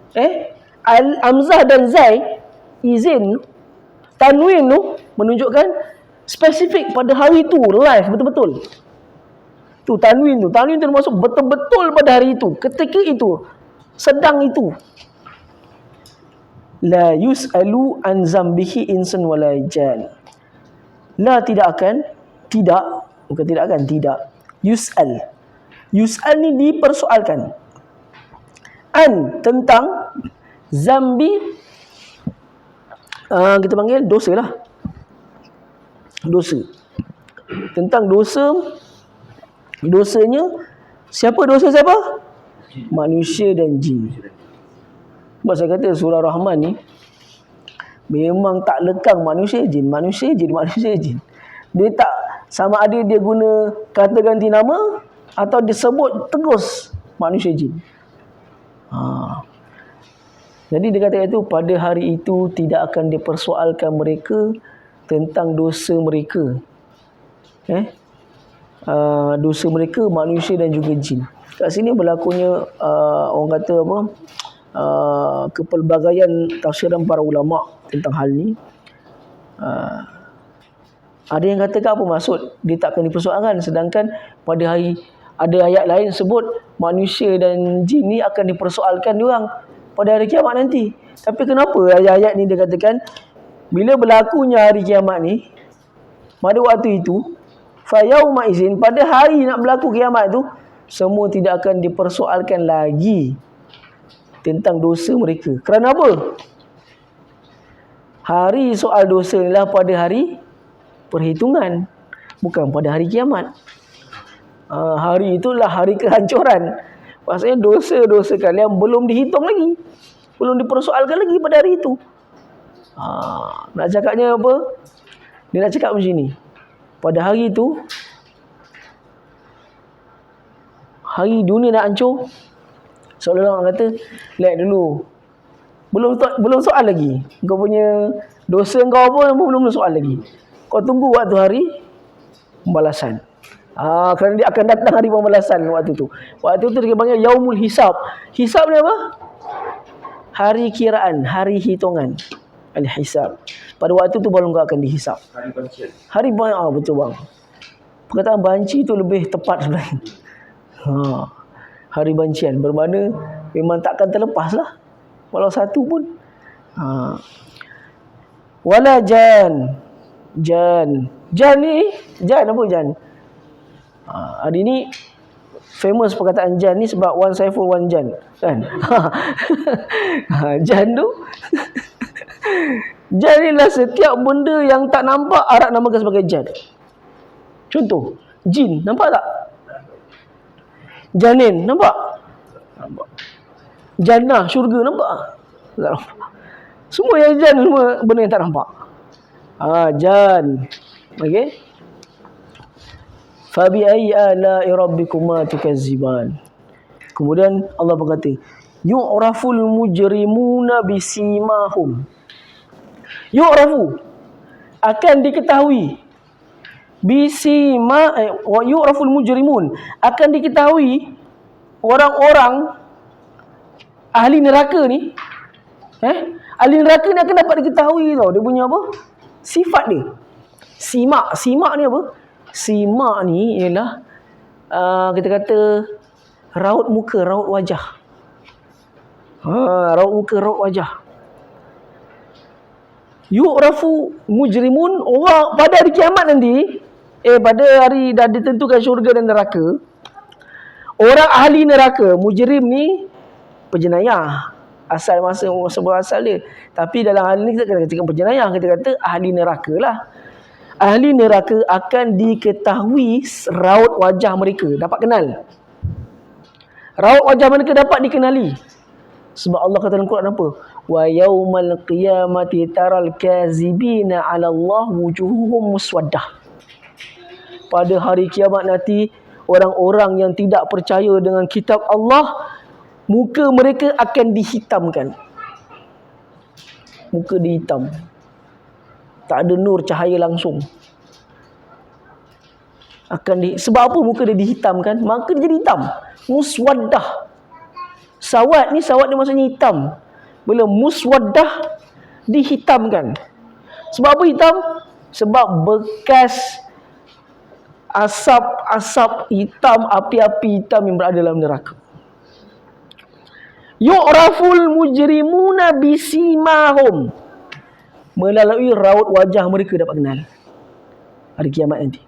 Hamzah dan Zai, izin tanwin tu menunjukkan spesifik pada hari itu, live betul-betul. Tanwin tu masuk betul-betul pada hari itu, ketika itu, sedang itu. La yus'alu an zambihi insun wala jan. La tidak. Yus'al ni dipersoalkan. An tentang, zambi kita panggil dosa lah. Dosa. Tentang dosanya siapa? Manusia dan jin. Sebab saya kata surah Rahman ni memang tak lekang manusia jin. Dia tak sama ada dia guna kata ganti nama atau disebut terus manusia jin. Jadi dia kata itu, pada hari itu tidak akan dipersoalkan mereka tentang dosa mereka. Dosa mereka manusia dan juga jin. Kat sini berlakunya orang kata apa? Kepelbagaian tafsiran para ulama tentang hal ni. Ada yang katakan apa maksud dia tak akan dipersoalkan, sedangkan pada hari ada ayat lain sebut manusia dan jin ni akan dipersoalkan diorang pada hari kiamat nanti. Tapi kenapa ayat-ayat ni dia katakan bila berlakunya hari kiamat ni, pada waktu itu, fa yauma izin, pada hari nak berlaku kiamat tu, semua tidak akan dipersoalkan lagi tentang dosa mereka. Kerana apa? Hari soal dosa inilah pada hari perhitungan, bukan pada hari kiamat. Hari itulah hari kehancuran. Maksudnya dosa-dosa kalian belum dihitung lagi, belum dipersoalkan lagi pada hari itu. Nak cakapnya apa? Dia nak cakap macam ni. Pada hari itu, hari dunia nak hancur, seolah-olah orang kata, lihat dulu, belum soal lagi. Kau punya dosa kau apa belum soal lagi. Kau tunggu waktu hari pembalasan. Kerana dia akan datang hari pembalasan waktu tu. Waktu tu dia panggil yaumul hisab. Hisab ni apa? Hari kiraan, hari hitungan. Al-hisab. Pada waktu tu baru kau akan dihisab. Hari bancian. Hari betul bang. Perkataan banci tu lebih tepat sebenarnya. Hari bancian bermakna memang takkan terlepas lah, walau satu pun. Wala jan ni, jan apa jan? Hari ni famous perkataan jan ni sebab one Saiful one jan kan. Jan tu jan ni lah setiap benda yang tak nampak Arab namakan sebagai jan. Contoh, jin, nampak tak? Janin, nampak? Nampak. Jannah, syurga, nampak? Tak nampak. Semua yang jan, semua benda yang tak nampak. Jan. Okey. Fabi ayyi ala'i rabbikuma tukazziban. Kemudian Allah berkata, yu'raful mujrimuna bisimahum. Yu'rafu, akan diketahui. Wa yu'raful mujrimun, akan diketahui orang-orang ahli neraka ni. Ahli neraka ni akan dapat diketahui tau. Dia punya apa? Sifat dia. Simak ni apa? Simak ni ialah kita kata raut muka, raut wajah. Raut muka, raut wajah. Yu'rafu mujrimun, orang pada hari kiamat nanti, pada hari dah ditentukan syurga dan neraka, orang ahli neraka, mujrim ni penjenayah, asal sebab asal dia. Tapi dalam hal ni kita katakan penjenayah, kita kata ahli neraka lah. Ahli neraka akan diketahui raut wajah mereka, dapat kenal. Raut wajah mereka dapat dikenali. Sebab Allah kata dalam Quran apa? Wa yaumal qiyamati taral kazibina 'ala Allah wujuhuhum muswaddah. Pada hari kiamat nanti, orang-orang yang tidak percaya dengan kitab Allah, muka mereka akan dihitamkan. Muka dihitam. Tak ada nur cahaya langsung. Sebab apa muka dia dihitamkan? Maka dia jadi hitam. Muswaddah. Sawad ni, sawad dia maksudnya hitam. Bila muswaddah, dihitamkan. Sebab apa hitam? Sebab bekas asap-asap hitam, api-api hitam yang berada dalam neraka. Yu'raful mujrimuna bisimahum, melalui raut wajah mereka dapat kenal hari kiamat nanti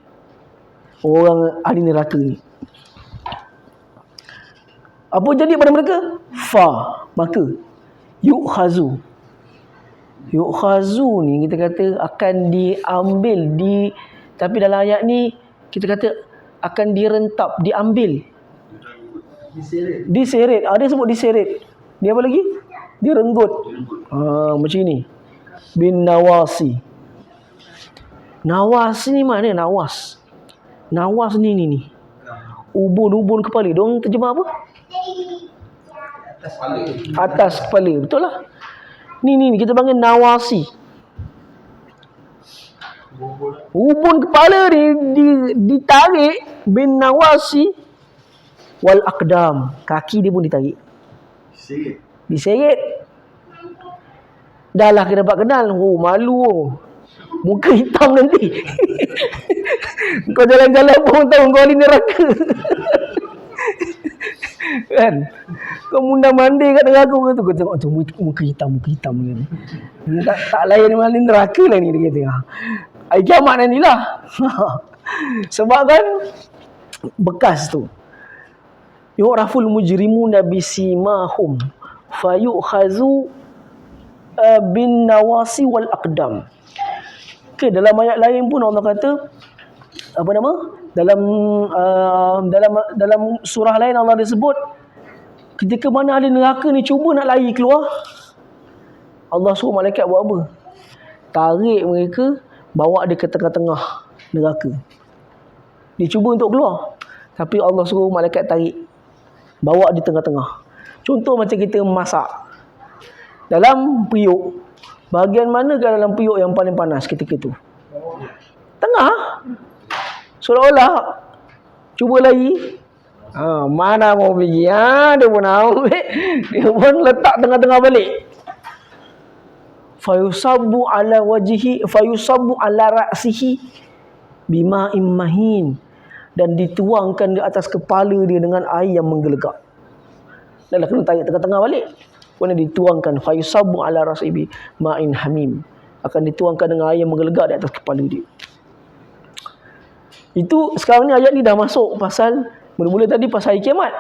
orang ahli neraka ni. Apa jadi pada mereka? Maka yu'khazu ni kita kata akan diambil, tapi dalam ayat ni kita kata akan direntap, diambil, diseret. Dia sebut diseret. Dia apa lagi? Direnggut. Macam ni. Bin nawasi. Nawas ni mana? Nawas ni. Ubun kepala. Diorang terjemah apa? Atas kepala. Betul lah. Ni kita panggil nawasi. Ubun kepala ni ditarik bin nawasi wal aqdam. Kaki dia pun ditarik. Diseret. Dah lah kita dapat kenal. Malu. Muka hitam nanti. Kau jalan-jalan pun tahu kau ahli neraka. Kan? Kau mundar mandir kat neraka tu. Kau tengok tu muka hitam ni. Tak lain mana neraka lah ni dia kata. Hari kiamat nanti lah. Sebab kan bekas tu. Yu'raful mujrimuna bisimahum fayu'khazu bin nawasi wal aqdam. Okay, dalam ayat lain pun Allah kata apa nama? Dalam surah lain Allah disebut ketika mana ahli neraka ni cuba nak lari keluar, Allah suruh malaikat buat apa? Tarik mereka, bawa dia ke tengah-tengah neraka. Dia cuba untuk keluar, tapi Allah suruh malaikat tarik, bawa di tengah-tengah. Contoh macam kita masak dalam periuk, bahagian manakah dalam periuk yang paling panas ketika itu? Tengah. Seolah-olah cuba lari, mana mau pergi? Dia pun ambil, dia pun letak tengah-tengah balik. Fayusabbu ala wajhihi fayusabbu ala ra'sihi bima'in mahin, dan dituangkan di atas kepala dia dengan air yang menggelegak. Dan kena tarik tengah-tengah balik. Kemudian dituangkan fayusabbu ala ra'sihi ma'in hamim, akan dituangkan dengan air yang menggelegak di atas kepala dia. Itu sekarang ni ayat ni dah masuk pasal, mula-mula tadi pasal hari kiamat,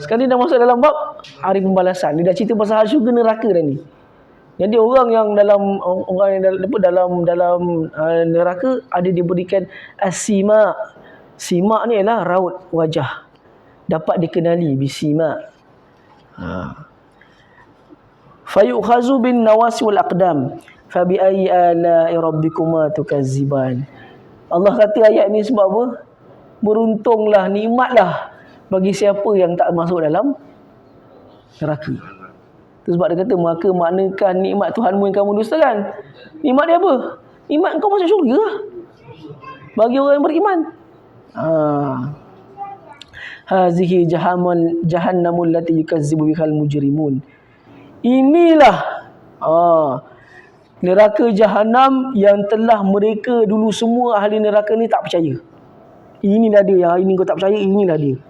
sekarang ni dah masuk dalam bab hari pembalasan. Dia dah cerita pasal syurga neraka dah ni. Jadi orang yang dalam neraka ada diberikan as-sima. Sima ni ialah raut wajah, dapat dikenali bisima. Fayu'khazu bin nawasi wal aqdam fabi ayyi ala'i rabbikuma tukazziban. Allah kata ayat ni sebab apa? Beruntunglah, nikmatlah bagi siapa yang tak masuk dalam neraka. Itu sebab dia kata, maka maknakan nikmat Tuhanmu yang kamu dustakan. Nikmat dia apa? Nikmat kau masuk syurga lah, bagi orang yang beriman. Hazihi jahannamul lati yukazzibu bihal mujrimun. Inilah neraka jahanam yang telah mereka dulu semua ahli neraka ni tak percaya. Inilah dia, yang hari ni kau tak percaya, inilah dia.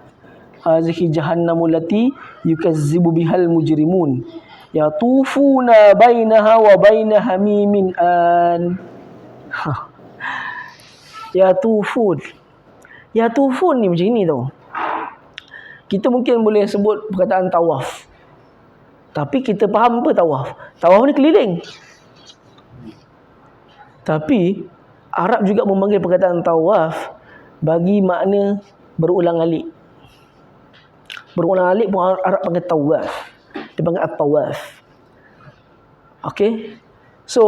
Hazihi jahannamul lati yukazzibu bihal mujrimun yatufuna bainaha wa baina hamimin an. Yatufun ni macam ni tau. Kita mungkin boleh sebut perkataan tawaf, tapi kita faham apa tawaf? Tawaf ni keliling. Tapi Arab juga memanggil perkataan tawaf bagi makna berulang-alik. Berulang-alik pun Arab panggil tawaf. Dia panggil at-tawaf. Okay. So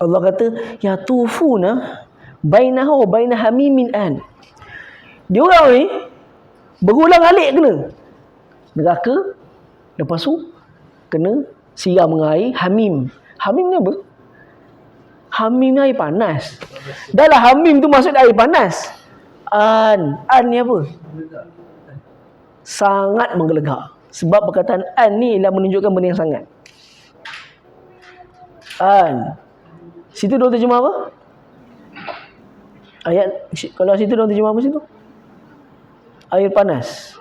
Allah kata yatufuna bainahu wa baina hamimin an. Dia orang ni berulang-alik kena neraka, lepas tu kena siram dengan air hamim. Hamim ni apa? Hamim ni air panas. Dah lah hamim tu maksud air panas. An ni apa? Sangat menggelegak. Sebab perkataan an ni ialah menunjukkan benda yang sangat. An. Situ dia terjemah apa? Ayat, kalau situ dia terjemah apa situ? Air panas.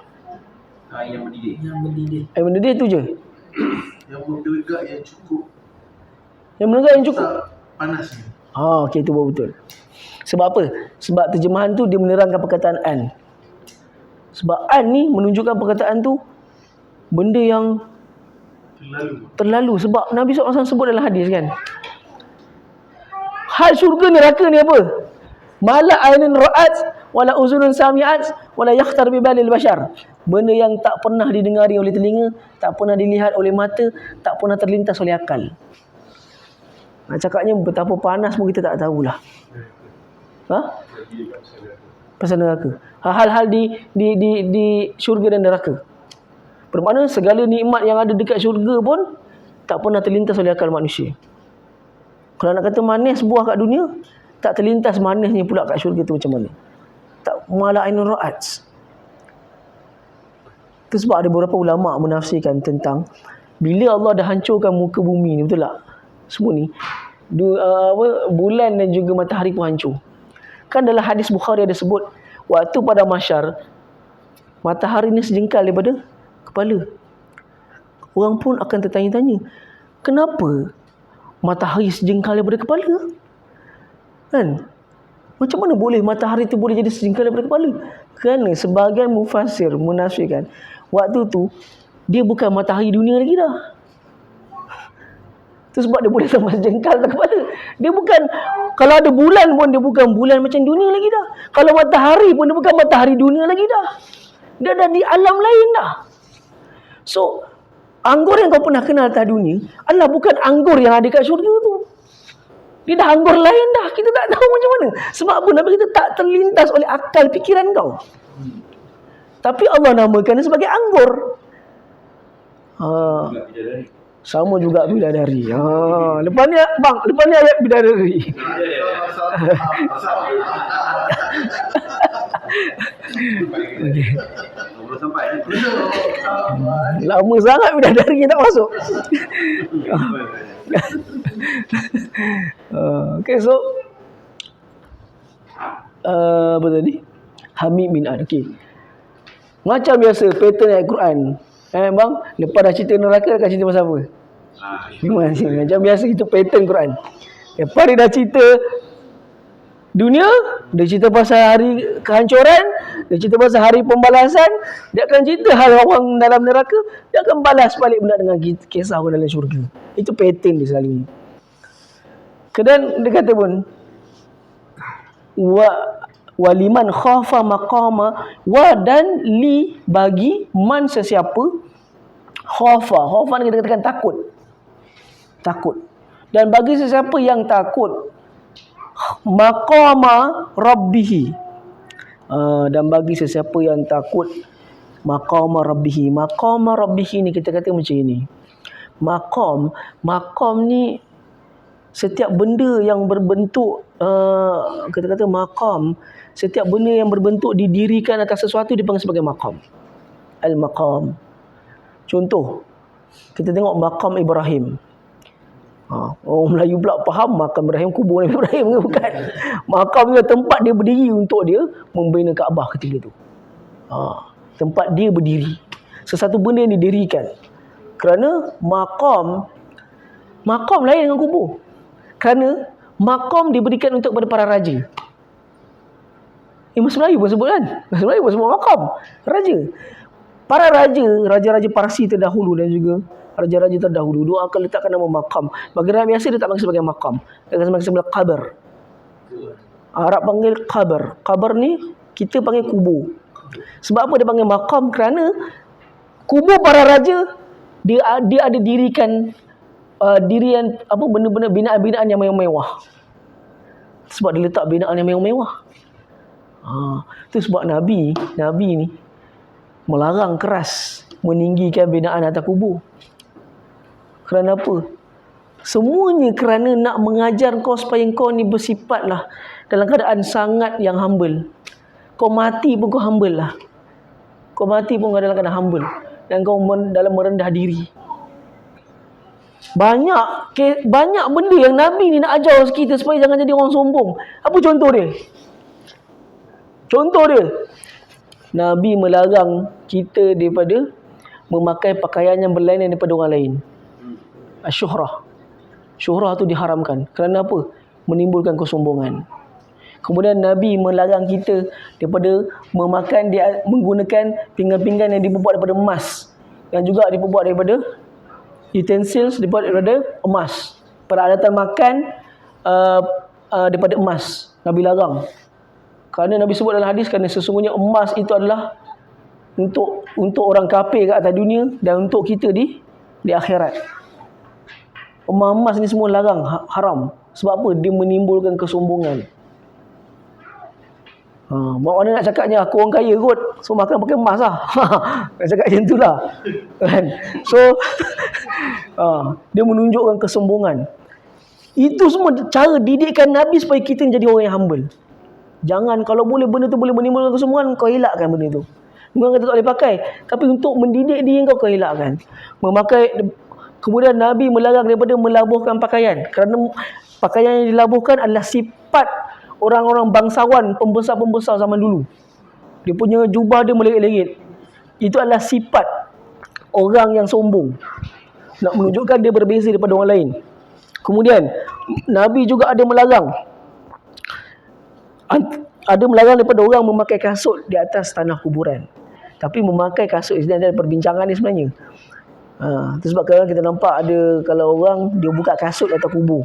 Air yang mendidih. Air mendidih tu je. Yang menggelegak yang cukup. Yang menggelegak yang cukup. Panas ni. Okey, itu betul. Sebab apa? Sebab terjemahan tu dia menerangkan perkataan an. Sebab an ni menunjukkan perkataan tu benda yang terlalu. Sebab Nabi SAW sebut dalam hadis kan, hal syurga neraka ni apa? Mala ainun ra'at wala uzunun sami'at wala yakhtar bi balil bashar. Benda yang tak pernah didengari oleh telinga, tak pernah dilihat oleh mata, tak pernah terlintas oleh akal. Nak cakapnya betapa panas pun kita tak tahulah. Pasal neraka. Hal-hal di syurga dan neraka. Bermakna segala nikmat yang ada dekat syurga pun tak pernah terlintas oleh akal manusia. Kalau nak kata manis buah kat dunia, tak terlintas manisnya pula kat syurga tu macam mana. Tak mala ainun ra'at. Itu sebab ada beberapa ulama menafsirkan tentang bila Allah dah hancurkan muka bumi ni, betul tak? Semua ni bulan dan juga matahari pun hancur. Kan dalam hadis Bukhari ada sebut, waktu pada mahsyar matahari ni sejengkal daripada kepala. Orang pun akan tertanya-tanya, kenapa matahari sejengkal daripada kepala? Kan? Macam mana boleh matahari tu boleh jadi sejengkal daripada kepala? Kerana sebahagian mufassir menafsirkan, waktu tu dia bukan matahari dunia lagi dah. Itu sebab dia boleh sampai sejengkal atas kepala. Dia bukan, kalau ada bulan pun dia bukan bulan macam dunia lagi dah. Kalau matahari pun dia bukan matahari dunia lagi dah. Dia dah di alam lain dah. So, anggur yang kau pernah kenal atas dunia adalah bukan anggur yang ada kat syurga tu. Dia dah anggur lain dah. Kita tak tahu macam mana. Sebab apa? Nabi kita tak terlintas oleh akal fikiran kau. Tapi Allah namakan sebagai anggur. Sama juga bidadari. Lepas ni bang, lepas ni ayat bidadari. Okay. Lama sangat bidadari tak masuk. Okay, so apa tadi? Hamid bin Ad. Okay. Macam biasa pattern ayat Quran. Bang, lepas dah cerita neraka akan cerita pasal apa? Macam biasa itu pattern Quran. Lepas dia dah cerita dunia, dia cerita pasal hari kehancuran, dia cerita pasal hari pembalasan, dia akan cerita hal orang dalam neraka, dia akan balas balik pula dengan kisah orang dalam syurga. Itu pattern dia selalu. Dan dia kata pun waliman khafa maqama, dan li bagi man sesiapa khafa ni kita katakan takut, dan bagi sesiapa yang takut maqama rabbih, dan bagi sesiapa yang takut maqama rabbih. Maqama rabbih ni kita kata macam ini. Maqam ni setiap benda yang berbentuk, kita kata maqam, setiap benda yang berbentuk didirikan atas sesuatu dipanggil sebagai maqam. Al-maqam. Contoh, kita tengok maqam Ibrahim. Orang Melayu pula faham maqam Ibrahim kubur Nabi Ibrahim ke bukan? Maqam itu tempat dia berdiri untuk dia membina Kaabah ketika itu. Tempat dia berdiri. Sesuatu benda yang didirikan. Kerana maqam lain dengan kubur. Kerana maqam diberikan untuk kepada para raja. Bahasa Melayu pun sebut kan? Bahasa Melayu pun sebut maqam. Raja. Para raja-raja Parsi terdahulu dan juga raja-raja terdahulu, dia akan letakkan nama maqam. Bagi rakyat biasa dia tak panggil sebagai maqam. Dia akan panggil sebagai qabr. Arab panggil qabr. Qabr ni kita panggil kubur. Sebab apa dia panggil maqam? Kerana kubur para raja dia ada dirikan dirian apa benda-benda binaan-binaan yang mewah. Sebab dia letak binaan yang mewah. Itu sebab Nabi ni melarang keras meninggikan binaan atas kubur. Kerana apa? Semuanya kerana nak mengajar kau supaya kau ni bersifatlah dalam keadaan sangat yang humble. Kau mati pun kau humble lah. Kau mati pun kau dalam keadaan humble. Dan kau dalam merendah diri. Banyak benda yang Nabi ni nak ajar kita supaya jangan jadi orang sombong. Apa contoh dia? Nabi melarang kita daripada memakai pakaian yang berlainan daripada orang lain. Syuhrah. Syuhrah tu diharamkan. Kerana apa? Menimbulkan kesombongan. Kemudian Nabi melarang kita daripada menggunakan pinggan-pinggan yang dibuat daripada emas. Yang juga dibuat daripada utensils dibuat daripada emas. Peralatan makan daripada emas. Nabi larang. Kerana Nabi sebut dalam hadis, kerana sesungguhnya emas itu adalah untuk orang kafir kat atas dunia dan untuk kita di akhirat. Emas ni semua larang, haram. Sebab apa? Dia menimbulkan kesombongan. Mana nak cakapnya aku orang kaya kot, so makan pakai emas lah. Nak cakap macam tu lah kan? So dia menunjukkan kesombongan. Itu semua cara didikan Nabi supaya kita jadi orang yang humble. Jangan, kalau boleh benda tu boleh menimbulkan kesombongan, kau elakkan benda tu. Bukan kata tak boleh pakai, tapi untuk mendidik diri kau elakkan. Kemudian Nabi melarang daripada melabuhkan pakaian. Kerana pakaian yang dilabuhkan adalah sifat orang-orang bangsawan, pembesar-pembesar zaman dulu. Dia punya jubah dia meleret-leret. Itu adalah sifat. orang yang sombong, nak menunjukkan dia berbeza daripada orang lain. Kemudian Nabi juga ada melarang daripada orang memakai kasut di atas tanah kuburan. Tapi memakai kasut ini ada perbincangan ni sebenarnya. Itu sebab kadang kita nampak ada kalau orang dia buka kasut di atas kubur.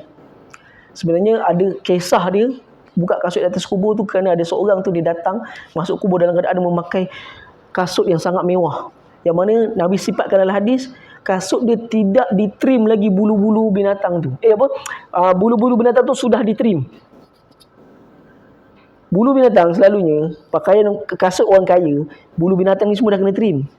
Sebenarnya ada kisah dia buka kasut di atas kubur tu kerana ada seorang tu dia datang masuk kubur dalam keadaan memakai kasut yang sangat mewah. Yang mana Nabi sifatkan dalam hadis, kasut dia tidak ditrim lagi bulu-bulu binatang tu. Bulu-bulu binatang tu sudah ditrim. Bulu binatang selalunya, pakaian kasut orang kaya, bulu binatang ni semua dah kena trim.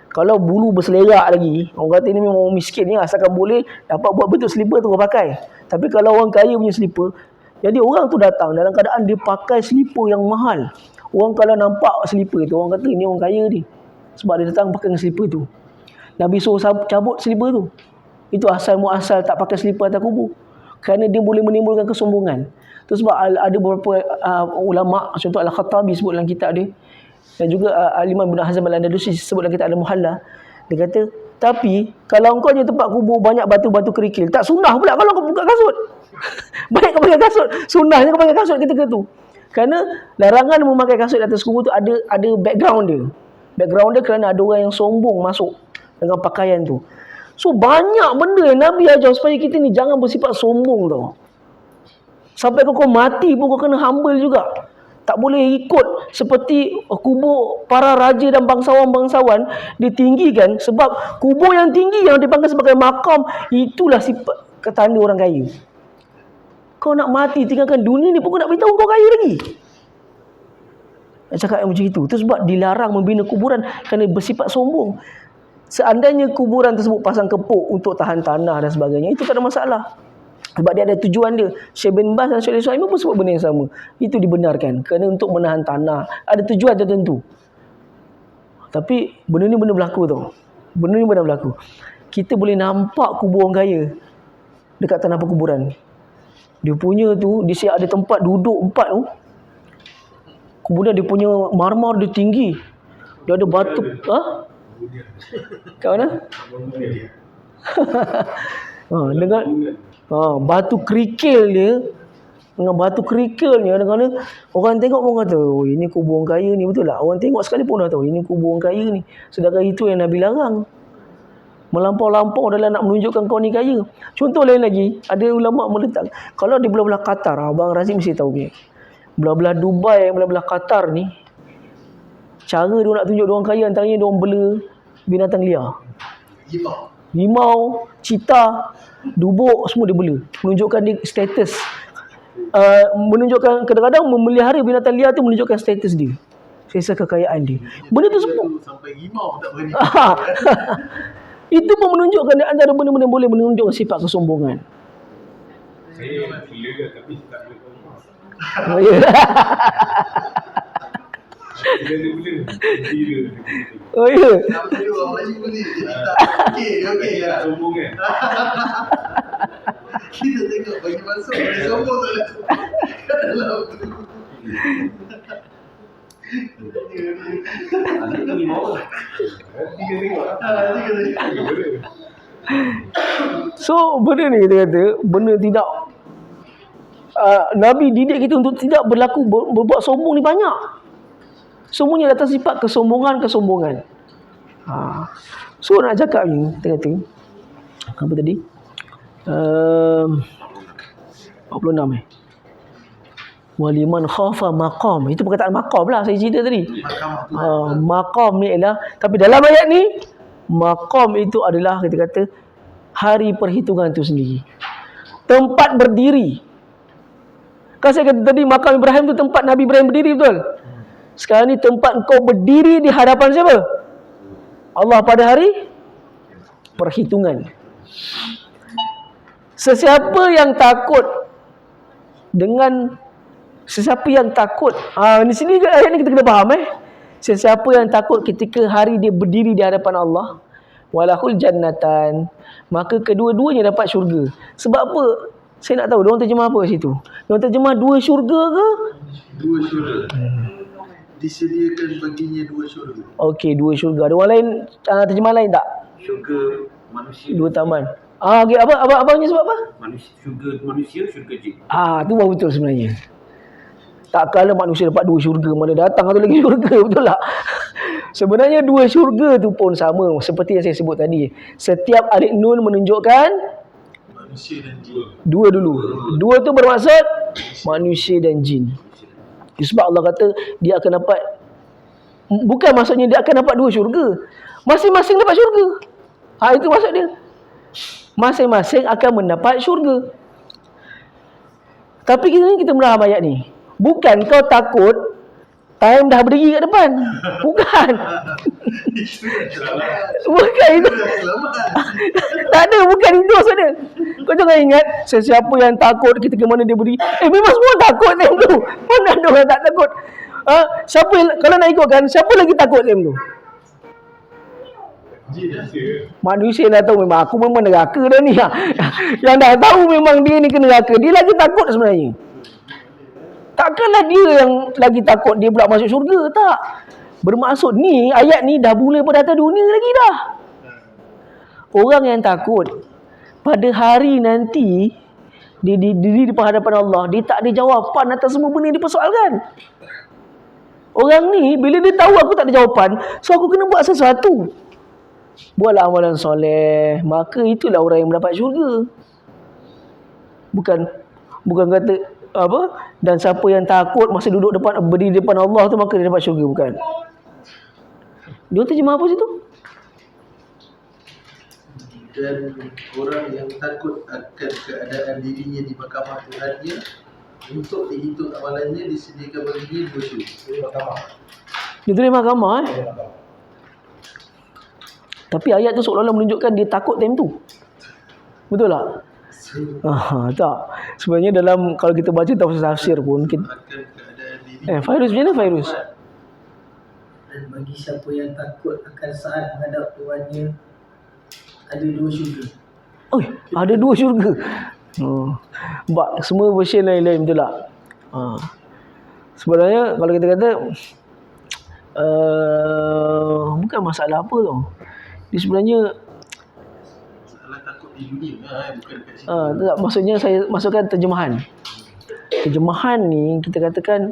Kalau bulu berselerak lagi, orang kata ni memang orang miskin ni, asalkan boleh dapat buat bentuk slipper tu orang pakai. Tapi kalau orang kaya punya slipper, jadi orang tu datang dalam keadaan dia pakai slipper yang mahal. Orang kalau nampak slipper tu, orang kata ni orang kaya ni. Sebab dia datang pakai slipper tu. Nabi suruh cabut slipper tu. Itu asal muasal tak pakai slipper atas kubur. Kerana dia boleh menimbulkan kesombongan. Itu sebab ada beberapa ulama, contoh Al-Khattabi sebut dalam kitab dia, dan juga Al-Imam Ibn Hazm Al-Andalusi sebut dalam kitab Al-Muhalla. Dia kata, tapi kalau engkau je tempat kubur banyak batu-batu kerikil, tak sunnah pula kalau kau buka kasut. Baik kau pakai kasut, sunnahnya kau pakai kasut ketika tu. Kerana larangan memakai kasut di atas kubur tu ada background dia. Background dia kerana ada orang yang sombong masuk dengan pakaian tu. So banyak benda yang Nabi ajar supaya kita ni jangan bersifat sombong tau. Sampai kau mati pun kau kena humble juga. Tak boleh ikut seperti kubur para raja dan bangsawan-bangsawan ditinggikan, sebab kubur yang tinggi yang dipanggil sebagai makam, itulah sifat ketanda orang kaya. Kau nak mati tinggalkan dunia ni pun kau nak beritahu kau kaya lagi. Nak cakap yang macam itu. Itu sebab dilarang membina kuburan kerana bersifat sombong. Seandainya kuburan tersebut pasang kepuk untuk tahan tanah dan sebagainya, itu tak ada masalah. Sebab dia ada tujuan dia. Syekh bin Baz dan Syekh Al-Islam pun sebut benda yang sama. Itu dibenarkan kerana untuk menahan tanah. Ada tujuan tertentu. Tapi benda ni benda berlaku tau. Benda ni benar berlaku. Kita boleh nampak kubur orang kaya dekat tanah perkuburan. Dia punya tu, dia siap ada tempat duduk 4 tu. Kemudian dia punya marmar dia tinggi. Dia ada batu. Kat mana? Dengan batu kerikil dia. Dengan batu kerikilnya, dengan orang tengok pun kata, oh ini kubur orang kaya ni, betul tak? Orang tengok sekali pun dah tahu ini kubur orang kaya ni. Sedangkan itu yang Nabi larang. Melampau-lampau dalam nak menunjukkan kau ni kaya. Contoh lain lagi, ada ulama meletak, kalau di belah-belah Qatar, Abang Razim mesti tahu ni. Belah-belah Dubai, belah-belah Qatar ni, cara dia nak tunjuk dia orang kaya, antaranya dia orang bela binatang liar. Limau, cita, dubuk, semua dia bela. Menunjukkan dia status. Menunjukkan, kadang-kadang memelihara binatang liar tu menunjukkan status dia, selesa kekayaan dia. Benda tu semua sampai limau tak berani. Itu pun menunjukkan antara benda-benda boleh menunjukkan sifat kesombongan. Saya gila tapi tak boleh kompas. Gila. Oh ya. Apa dia orang Melayu boleh. Okey lah. Sombong kan? Kita tengok bagi masuk dia sombong tak ada. Dalam tu. Ada ni mau. Tiga tengok. So benda ni kita kata, benda tidak Nabi didik kita untuk tidak berlaku berbuat sombong ni banyak. Semuanya datang sifat kesombongan. So nak cakap ni, kita kata apa tadi? 46 Waliman khafa maqam. Itu perkataan maqam lah saya cerita tadi. Maqam ni adalah, tapi dalam ayat ni maqam itu adalah kita kata hari perhitungan itu sendiri. Tempat berdiri. Kan saya kata tadi makam Ibrahim tu tempat Nabi Ibrahim berdiri, betul? Sekarang ni tempat kau berdiri di hadapan siapa? Allah pada hari perhitungan. Sesiapa yang takut di sini ayat ni kita kena faham Sesiapa yang takut ketika hari dia berdiri di hadapan Allah, walahul jannatan, maka kedua-duanya dapat syurga. Sebab apa? Saya nak tahu diorang terjemah apa kat situ. Diorang terjemah 2 syurga ke? 2 syurga. disediakan baginya 2 syurga. Okey, 2 syurga. Ada orang lain terjemahan lain tak? Syurga manusia. 2 taman. Okey, abangnya sebab apa? Manusia, syurga jin. Tu baru betul sebenarnya. Tak kala manusia dapat 2 syurga, mana datang satu lagi syurga, betul tak? Sebenarnya 2 syurga tu pun sama seperti yang saya sebut tadi. Setiap alif nun menunjukkan Manusia dan jin. 2 dulu. 2 tu bermaksud manusia dan jin. Sebab Allah kata dia akan dapat, bukan maksudnya dia akan dapat 2 syurga. Masing-masing dapat syurga. Itu maksud dia. Masing-masing akan mendapat syurga. Tapi kita meraham ayat ni. Bukan kau takut time dah berdiri kat depan. Bukan. Bukan itu. Tak ada, bukan itu maksud dia. Kau jangan ingat sesiapa yang takut ketika mana dia berdiri. Memang semua takut time tu. Mana ada orang tak takut? Siapa kalau nak ikutkan, siapa lagi takut time tu? Manusia dah tahu memang aku memang neraka dah ni. Yang dah tahu memang dia ni ke neraka, dia lagi takut sebenarnya. Takkanlah dia yang lagi takut dia pula masuk syurga, tak. Bermaksud ni, ayat ni dah mula pada atas dunia lagi dah. Orang yang takut pada hari nanti dia diri di hadapan Allah, dia tak ada jawapan atas semua benda yang dipersoalkan. Orang ni bila dia tahu aku tak ada jawapan, so aku kena buat sesuatu. Buatlah amalan soleh, maka itulah orang yang mendapat syurga. Bukan kata apa, dan siapa yang takut masa duduk depan, berdiri depan Allah tu maka dia dapat syurga, bukan. Dia terjemah apa situ? Dan orang yang takut akan keadaan dirinya di mahkamah Tuhannya, untuk dihitung amalannya disediakan baginya 2 syurga. Dia tulis mahkamah Tapi ayat tu seolah-olah menunjukkan dia takut time tu. Betul tak? Tak. Sebenarnya dalam, kalau kita baca tafsir pun kita, Fairuz macam mana Fairuz? Dan bagi siapa yang takut akan saat menghadap Tuhannya, ada 2 syurga. Ada 2 syurga. Semua version lain-lain, betul tak? Sebenarnya kalau kita kata bukan masalah apa tau. Dia sebenarnya Masalah takut di dunia, bukan kat situ. tak, maksudnya saya masukkan terjemahan. Terjemahan ni kita katakan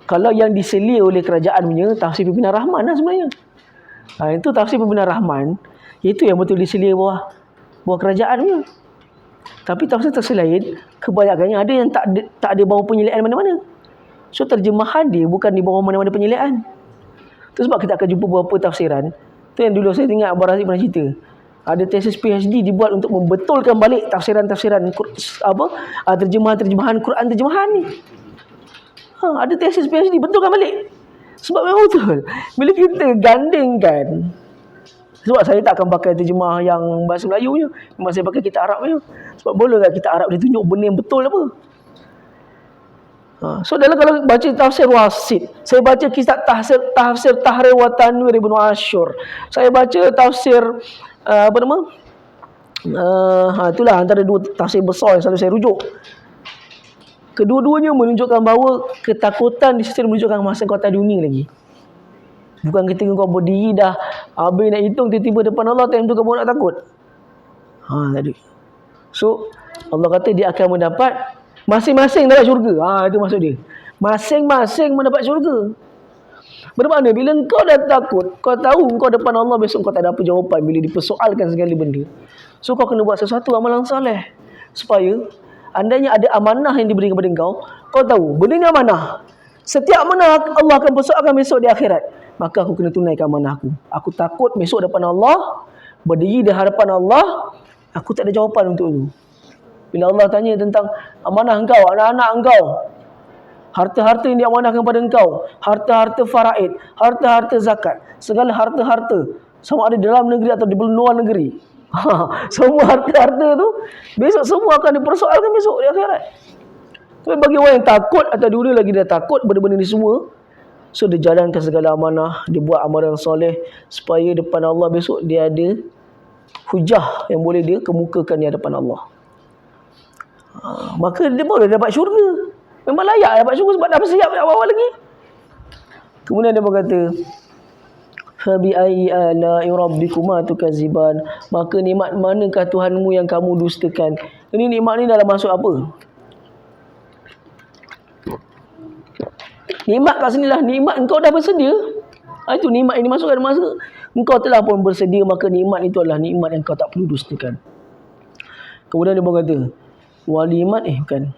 kalau yang diselia oleh kerajaan punya tafsir Pimpinan Rahman lah sebenarnya. Itu tafsir Pimpinan Rahman, iaitu yang betul diselia bawah kerajaan punya. Tapi tafsir lain kebanyakannya ada yang tak ada bawah penyeliaan mana-mana. So terjemahan dia bukan di bawah mana-mana penyeliaan. Itu sebab kita akan jumpa beberapa tafsiran. Tu yang dulu saya ingat Abang Razik pernah cerita. Ada tesis PhD dibuat untuk membetulkan balik tafsiran-tafsiran terjemahan-terjemahan Quran terjemahan ni. Ada tesis PhD betulkan balik. Sebab memang betul. Bila kita gandingkan, sebab saya tak akan pakai terjemah yang bahasa Melayu je, memang saya pakai kitab Arab je. Sebab boleh tak kitab Arab dia tunjuk benda yang betul apa. So dalam kalau baca tafsir Wasit, saya baca kitab tafsir Tahrir wa Tanwir Ibnu Ashur. Saya baca tafsir itulah antara 2 tafsir besar yang selalu saya rujuk. Kedua-duanya menunjukkan bahawa ketakutan di situ menunjukkan masa kau tak dunia lagi. Bukan ketika kau berdiri dah habis nak hitung, tiba-tiba depan Allah, time tu kau nak takut. Tadi. So Allah kata dia akan mendapat masing-masing dapat syurga. Itu maksud dia. Masing-masing mendapat syurga. Bermakna bila kau dah takut, kau tahu kau depan Allah besok kau tak ada apa jawapan bila dipersoalkan segala benda. So kau kena buat sesuatu amalan soleh supaya andainya ada amanah yang diberi kepada kau, kau tahu benda ni amanah. Setiap amanah Allah akan persoalkan besok di akhirat. Maka aku kena tunaikan amanah aku. Aku takut besok depan Allah, berdiri di hadapan Allah, aku tak ada jawapan untuk itu. Bila Allah tanya tentang amanah engkau, anak-anak engkau, harta-harta yang diamanahkan pada engkau, harta-harta faraid, harta-harta zakat, segala harta-harta, sama ada dalam negeri atau di luar negeri. Semua harta-harta tu besok semua akan dipersoalkan besok di akhirat. Tapi bagi orang yang takut atau dunia lagi dia takut benda-benda ni semua, so dia jalankan segala amanah, dia buat amalan soleh supaya depan Allah besok dia ada hujah yang boleh dia kemukakan di hadapan Allah. Maka dia boleh dapat syurga. Memang layak dapat syurga sebab dah bersiap awal-awal lagi. Kemudian dia berkata, Fabi ayyi ala'i rabbikuma tukaziban. Maka nikmat manakah Tuhanmu yang kamu dustakan? Ini nikmat ni dalam maksud apa? Nikmat kat sini lah nikmat engkau dah bersedia. Itu nikmat ini masukkan maksud engkau telah pun bersedia, maka nikmat itu adalah nikmat yang kau tak perlu dustakan. Kemudian dia berkata, walimat bukan.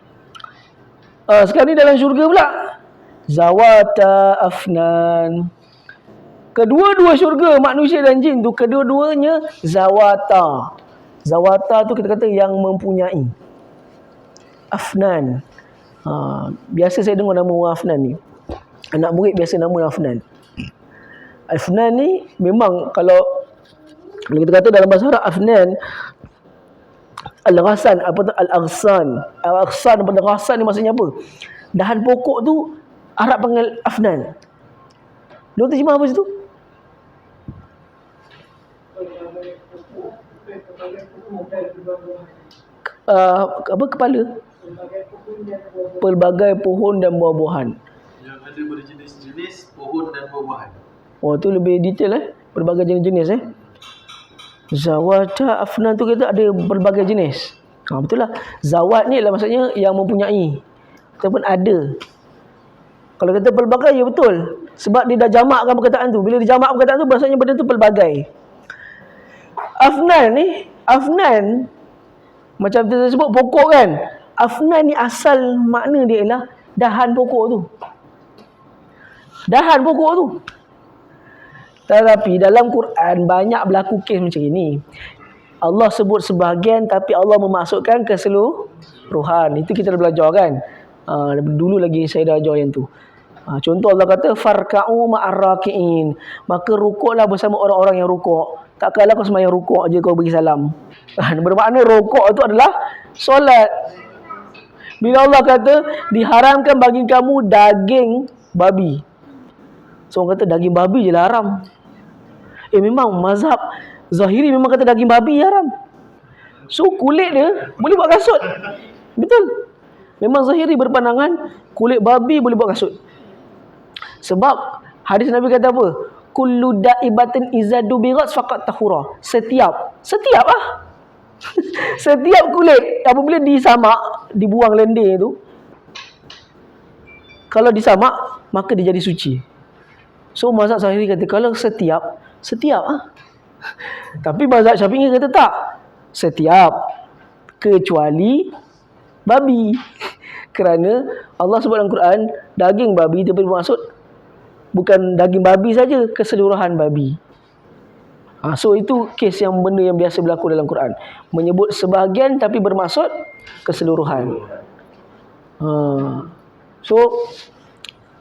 Sekarang ni dalam syurga pula. Zawata afnan. Kedua-dua syurga manusia dan jin tu, kedua-duanya zawata. Zawata tu kita kata yang mempunyai. Afnan. Biasa saya dengar nama orang Afnan ni. Anak murid biasa nama Afnan. Afnan ni memang kalau kita kata dalam bahasa Arab Afnan, Al-Ghassan, apa tu Al-Aghsan. Al-Aghsan pada Ghassan ni maksudnya apa? Dahan pokok tu Arab panggil Afnan. Dia terjemah apa situ? Apa kepala? Pelbagai pohon dan buah-buahan. Yang ada berjenis-jenis pohon dan buah-buahan. Oh, tu lebih detail pelbagai jenis-jenis Zawata afnan tu kita ada pelbagai jenis. Betul lah. Zawat ni adalah maksudnya yang mempunyai ataupun ada. Kalau kata pelbagai, ya betul. Sebab dia dah jamakkan perkataan tu. Bila dia jamak perkataan tu, maksudnya benda tu pelbagai. Afnan ni, Afnan macam kita sebut pokok kan. Afnan ni asal makna dia ialah dahan pokok tu. Dahan pokok tu. Tetapi dalam Quran banyak berlaku kes macam ini. Allah sebut sebahagian tapi Allah memasukkan keseluruhan. Itu kita dah belajar kan. Dulu lagi saya dah ajar yang tu. Contoh Allah kata farka'u ma'arraki'in. Maka rukuklah bersama orang-orang yang rukuk. Takkanlah kau sembahyang rukuk je kau bagi salam. Bermakna rukuk itu adalah solat. Bila Allah kata diharamkan bagi kamu daging babi. So orang kata daging babi je lah haram. Memang mazhab Zahiri memang kata daging babi haram. So kulit dia boleh buat kasut. Betul. Memang Zahiri berpandangan kulit babi boleh buat kasut. Sebab hadis Nabi kata apa? Kullu da'ibatin iza dubirat faqat tahura. Setiap setiap kulit apabila disamak, dibuang lendir tu, kalau disamak maka dia jadi suci. So mazhab Zahiri kata kalau setiap Tapi mazhab Syafi'i kata tak. Setiap kecuali babi. Kerana Allah sebut dalam Quran daging babi itu bermaksud bukan daging babi saja, keseluruhan babi. So itu kes yang benda yang biasa berlaku dalam Quran. Menyebut sebahagian tapi bermaksud keseluruhan. So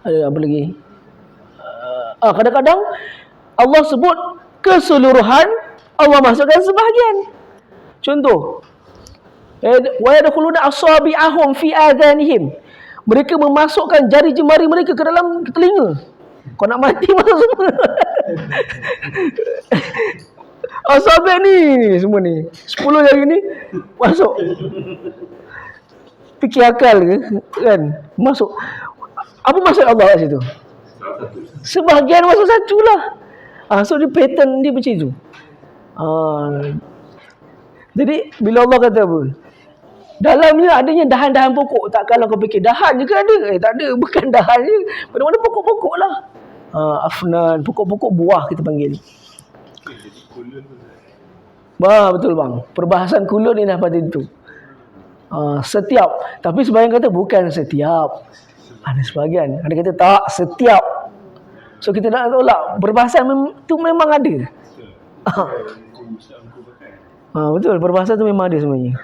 ada apa lagi? Kadang-kadang Allah sebut keseluruhan, Allah masukkan sebahagian. Contoh, wa yadkhuluna asabi'ahum fi adhanihim. Mereka memasukkan jari jemari mereka ke dalam telinga. Kau nak mati masuk semua. Asabi' ni semua ni 10 jari ni masuk. Fikir akal ke kan? Masuk. Apa maksud Allah kat situ? Sebahagian masuk satu lah. So dia pattern dia macam itu. Jadi bila Allah kata apa? Dalamnya adanya dahan-dahan pokok. Tak kalau kau fikir dahan je ke ada? Tak ada. Bukan dahan je. Mana-mana pokok-pokok lah. Afnan. Pokok-pokok buah kita panggil. Betul bang. Perbahasan kulun ni dah pada itu. Setiap. Tapi sebahagian kata bukan setiap. Ada sebahagian. Ada kata tak setiap. So kita nak tolak. Perbahasan tu memang ada. Betul. Perbahasan tu memang ada sebenarnya.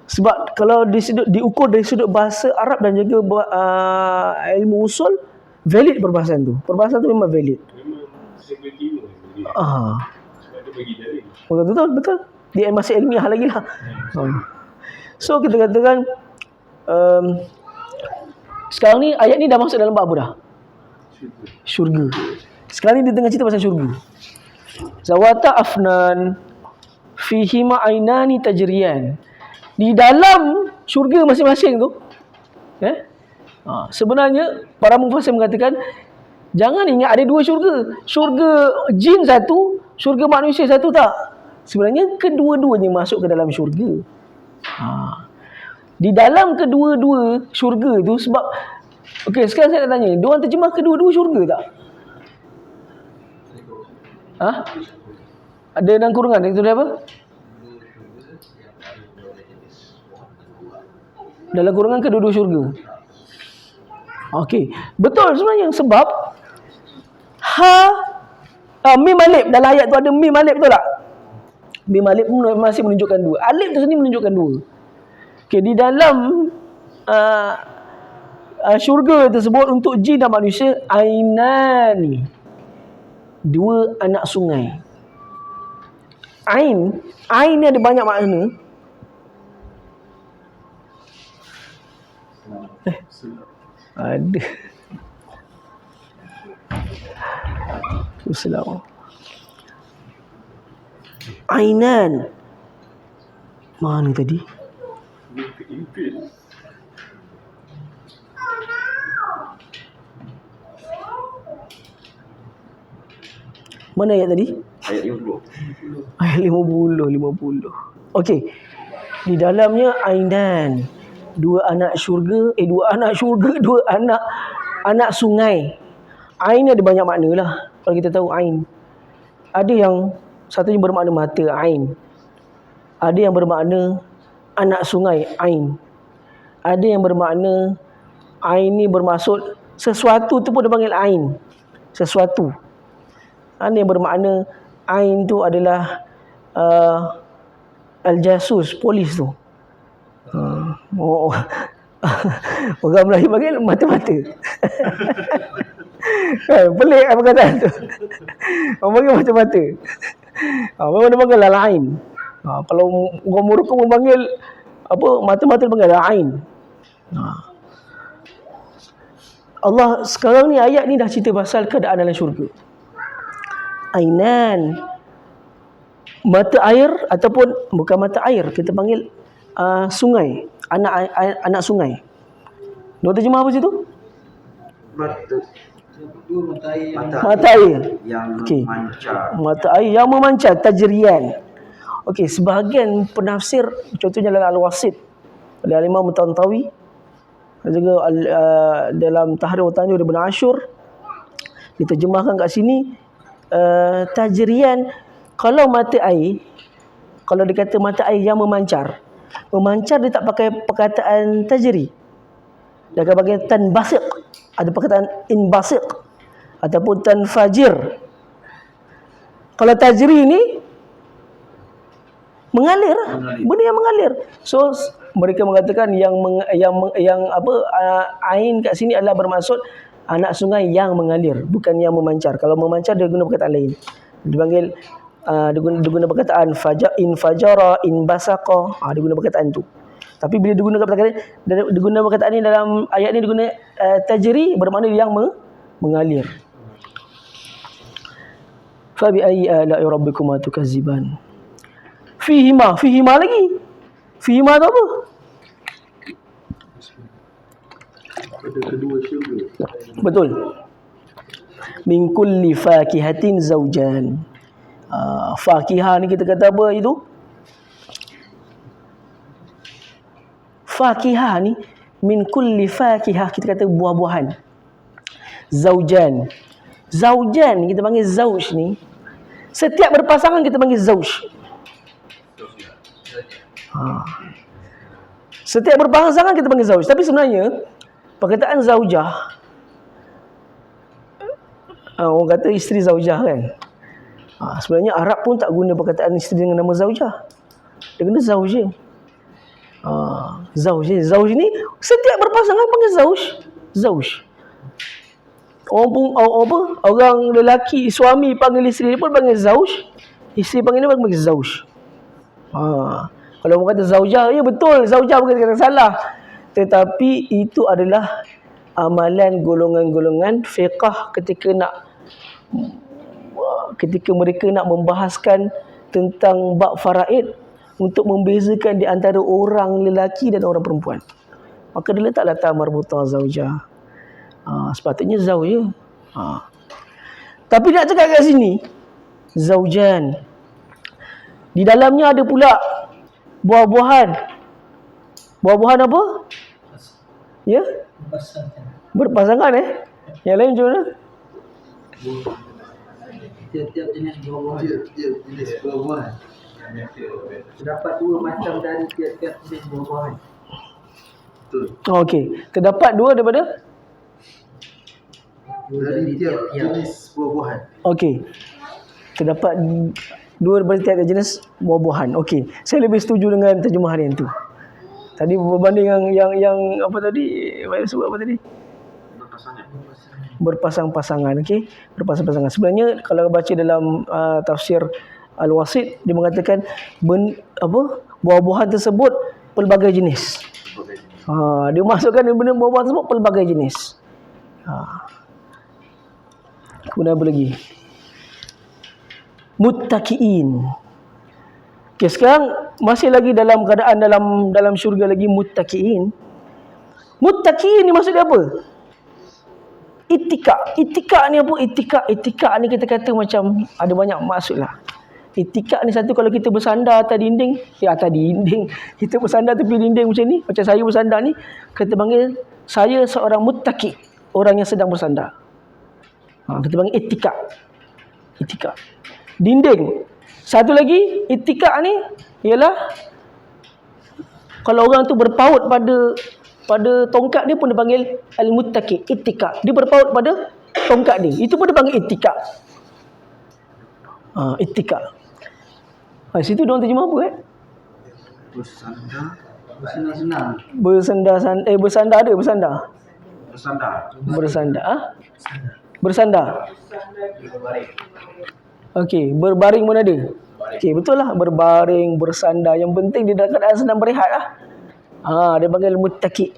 Sebab kalau diukur dari sudut bahasa Arab dan juga ilmu usul, valid perbahasan tu. Perbahasan tu memang valid. Betul. Dia masih ilmiah lagi lah. So kita katakan sekarang ni ayat ni dah masuk dalam bab apa dah? Syurga. Sekarang ni dia tengah cerita pasal syurga. Zawata afnan fihima ainani tajriyan. Di dalam syurga masing-masing tu. Sebenarnya para mufassir mengatakan jangan ingat ada dua syurga. Syurga jin satu, syurga manusia satu, tak. Sebenarnya kedua-duanya masuk ke dalam syurga. Di dalam kedua-dua syurga tu, sebab okey, sekarang saya nak tanya, diorang terjemah kedua-dua syurga tak? Ada dalam kurungan itu apa? Dalam kurungan kedua-dua syurga. Okey, betul sebenarnya, sebab mim alif dalam ayat tu ada mim alif, betul tak? Mim alif masih menunjukkan dua. Alif tu sendiri menunjukkan dua. Okey, di dalam syurga tersebut untuk jin dan manusia, ainani, dua anak sungai. Ain ni ada banyak makna. Ada. Assalamualaikum. Ainan. Mana tadi? Mana ayat tadi? Ayat 50. Ayat 50. Okey. Di dalamnya ainan, dua anak syurga, dua anak sungai. Ain ada banyak makna lah. Kalau kita tahu ain, ada yang satunya bermakna mata, ain. Ada yang bermakna anak sungai, ain. Ada yang bermakna ain ni bermaksud sesuatu tu pun dipanggil ain. Sesuatu. Ada yang bermakna ain tu adalah al-jasus, polis tu. Orang Melayu panggil mata-mata. Pelik apa perkataan tu. Orang panggil mata-mata. Memang dia panggil al-ain. Kalau orang Morocco panggil apa, mata-mata dia panggil al-ain. Allah sekarang ni, ayat ni dah cerita pasal keadaan dalam syurga. Ainan, mata air, ataupun bukan mata air, kita panggil sungai, anak sungai. Dua terjemah apa situ? Mata air yang okey, memancar. mata air yang memancar, tajrian. Okey, sebahagian penafsir, contohnya dalam Al-Wasit oleh Al-Imam Tantawi, dan juga dalam Tahrir wa Tanwir Ibn Ashur, diterjemahkan kat sini tajrian. Kalau mata air, kalau dikata mata air yang memancar dia tak pakai perkataan tajri, dia akan pakai tanbasiq. Ada perkataan inbasiq ataupun tanfajir. Kalau tajri ni mengalir, benda yang mengalir. So mereka mengatakan ain kat sini adalah bermaksud anak sungai yang mengalir, bukan yang memancar. Kalau memancar dia guna perkataan lain. Dipanggil dia guna perkataan infajara, inbasaqa, dia guna perkataan tu. Tapi bila digunakan perkataan ni dalam ayat ni, diguna tajri, bermakna yang mengalir. Fa bi ayyi ala'i rabbikuma tukazziban. Fihima lagi. Fihima tu apa? Pada kedua syurga. Betul. Min kulli fakihatin zaujan. Fakihah ni kita kata apa itu? Fakihah ni, min kulli fakihah, kita kata buah-buahan. Zaujan kita panggil zauj ni, setiap berpasangan kita panggil zauj. Setiap berpasangan kita panggil zauj. Tapi sebenarnya perkataan zaujah, orang kata isteri zaujah kan. Sebenarnya Arab pun tak guna perkataan isteri dengan nama zaujah. Dia guna zauj je. Zauj ni setiap berpasangan panggil zauj. Orang lelaki, suami panggil isteri dia pun panggil zauj. Isteri panggil dia panggil zauj. Kalau orang kata zaujah, ya betul, zaujah bukan kata salah. Tetapi itu adalah amalan golongan-golongan fiqh ketika mereka nak membahaskan tentang bab faraid. untuk membezakan di antara orang lelaki dan orang perempuan. Maka dia letaklah ta marbutah zaujah. Sepatutnya zauj je. Tapi nak cakap kat sini zaujan. Di dalamnya ada pula buah-buahan. Buah-buahan apa? Ya? Berpasangan Yang lain macam mana? Tiap-tiap jenis buah-buahan. Tiap-tiap jenis buah-buahan. Terdapat 2 macam dari tiap-tiap jenis buah-buahan. Betul. Okey, terdapat 2 daripada Dari tiap jenis buah-buahan. okey. Terdapat 2 daripada tiap jenis buah-buahan. Okey, saya lebih setuju dengan terjemahan yang tu. Tadi berbanding yang apa tadi? Saya sebut apa tadi? Berpasang-pasangan. Okey, berpasang-pasangan. Sebenarnya kalau baca dalam tafsir Al-Wasit, dia mengatakan buah-buahan tersebut pelbagai jenis. Dia masukkan benda buah-buahan tersebut pelbagai jenis. Kemudian apa lagi? Muttaqiin. Okey, sekarang masih lagi dalam keadaan dalam syurga lagi muttaqiin. Muttaqiin ni maksud dia apa? Ittikak. Ittikak ni apa? Ittikak ni kita kata macam ada banyak maksud lah. Ittikak ni satu, kalau kita bersandar atas dinding, kita bersandar tepi dinding macam ni, macam saya bersandar ni, kita panggil saya seorang muttaqi, orang yang sedang bersandar. Kita panggil ittikak. Ittikak. Dinding. Satu lagi, ittikak ni ialah kalau orang tu berpaut pada tongkat dia pun dipanggil al-muttaqi, ittikak. Dia berpaut pada tongkat dia. Itu pun dipanggil ittikak. Ittikak. Situ dia orang terjemah apa Bersandar. Bersandar. Okey, berbaring pun ada. Okey, betul lah, berbaring, bersandar. Yang penting dia dalam keadaan sedang berehat lah. Dia panggil muttaqi.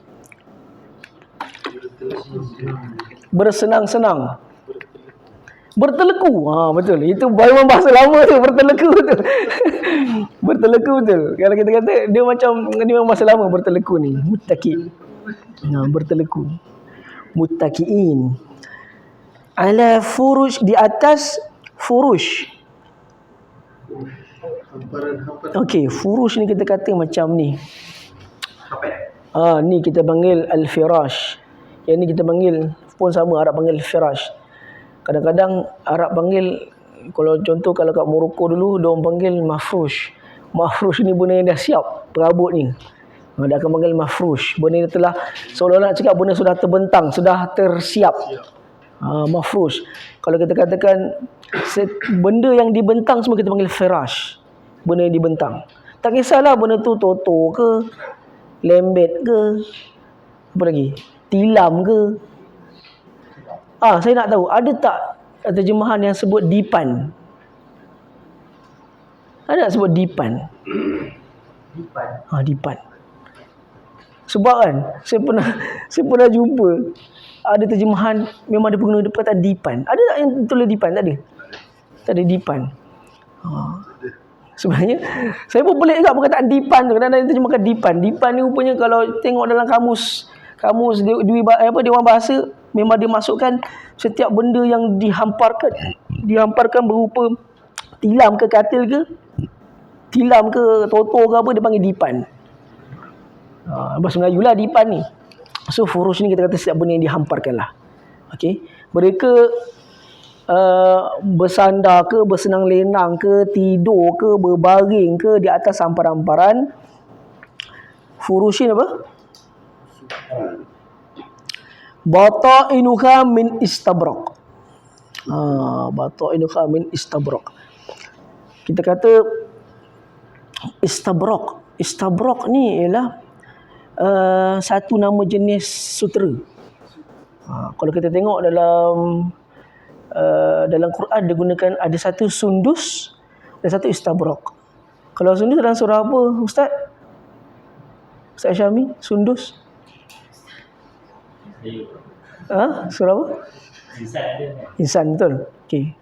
Bersenang-senang. Berteleku. Betul. Itu memang bahasa lama tu, berteleku tu. Berteleku betul. Kalau kita kata dia memang bahasa lama berteleku ni. Muttaqi. Berteleku. Muttaqiin. Ala furush, di atas furush. Okey, furush ni kita kata macam ni. Ni kita panggil al-firash. Yang ni kita panggil pun sama, Arab panggil firash. Kadang-kadang Arab panggil, kalau contoh kalau kat Morocco dulu dia orang panggil mafrush. Mafrush ni benda yang dah siap, perabot ni. Dia akan panggil mafrush. Benda ni telah seolah-olah nak cakap benda sudah terbentang, sudah tersiap. Mafrush. Kalau kita katakan benda yang dibentang semua kita panggil firash. Benda yang dibentang. Tak kisahlah benda tu toto ke, lembet ke, apa lagi, tilam ke. Saya nak tahu, ada tak terjemahan yang sebut dipan? Ada tak sebut dipan? Dipan. Sebab kan saya pernah jumpa ada terjemahan memang dia guna perkataan dipan. Ada tak yang tulis dipan? Tak ada. Tak ada dipan. Sebenarnya saya pun pelik juga perkataan dipan tu. Kadang-kadang yang terjemahkan dipan. Dipan ni rupanya kalau tengok dalam kamus Dewan Bahasa, memang dia masukkan setiap benda yang dihamparkan berupa tilam ke katil ke, tilam ke toto ke apa, dia panggil dipan. Bahasa Melayu lah dipan ni. So furush ni kita kata setiap benda yang dihamparkan lah. Okey, mereka bersandar ke, bersenang lenang ke, tidur ke, berbaring ke di atas hamparan-hamparan. Furushin apa? Bata'inuha min istabraq. Bata'inuha min istabraq. Kita kata istabraq. Istabraq ni ialah satu nama jenis sutera. Kalau kita tengok dalam Quran dia gunakan ada satu sundus dan satu istabraq. Kalau sundus dalam surah apa, Ustaz? Ustaz Syami, sundus? Surah apa? Insan, betul. Okey.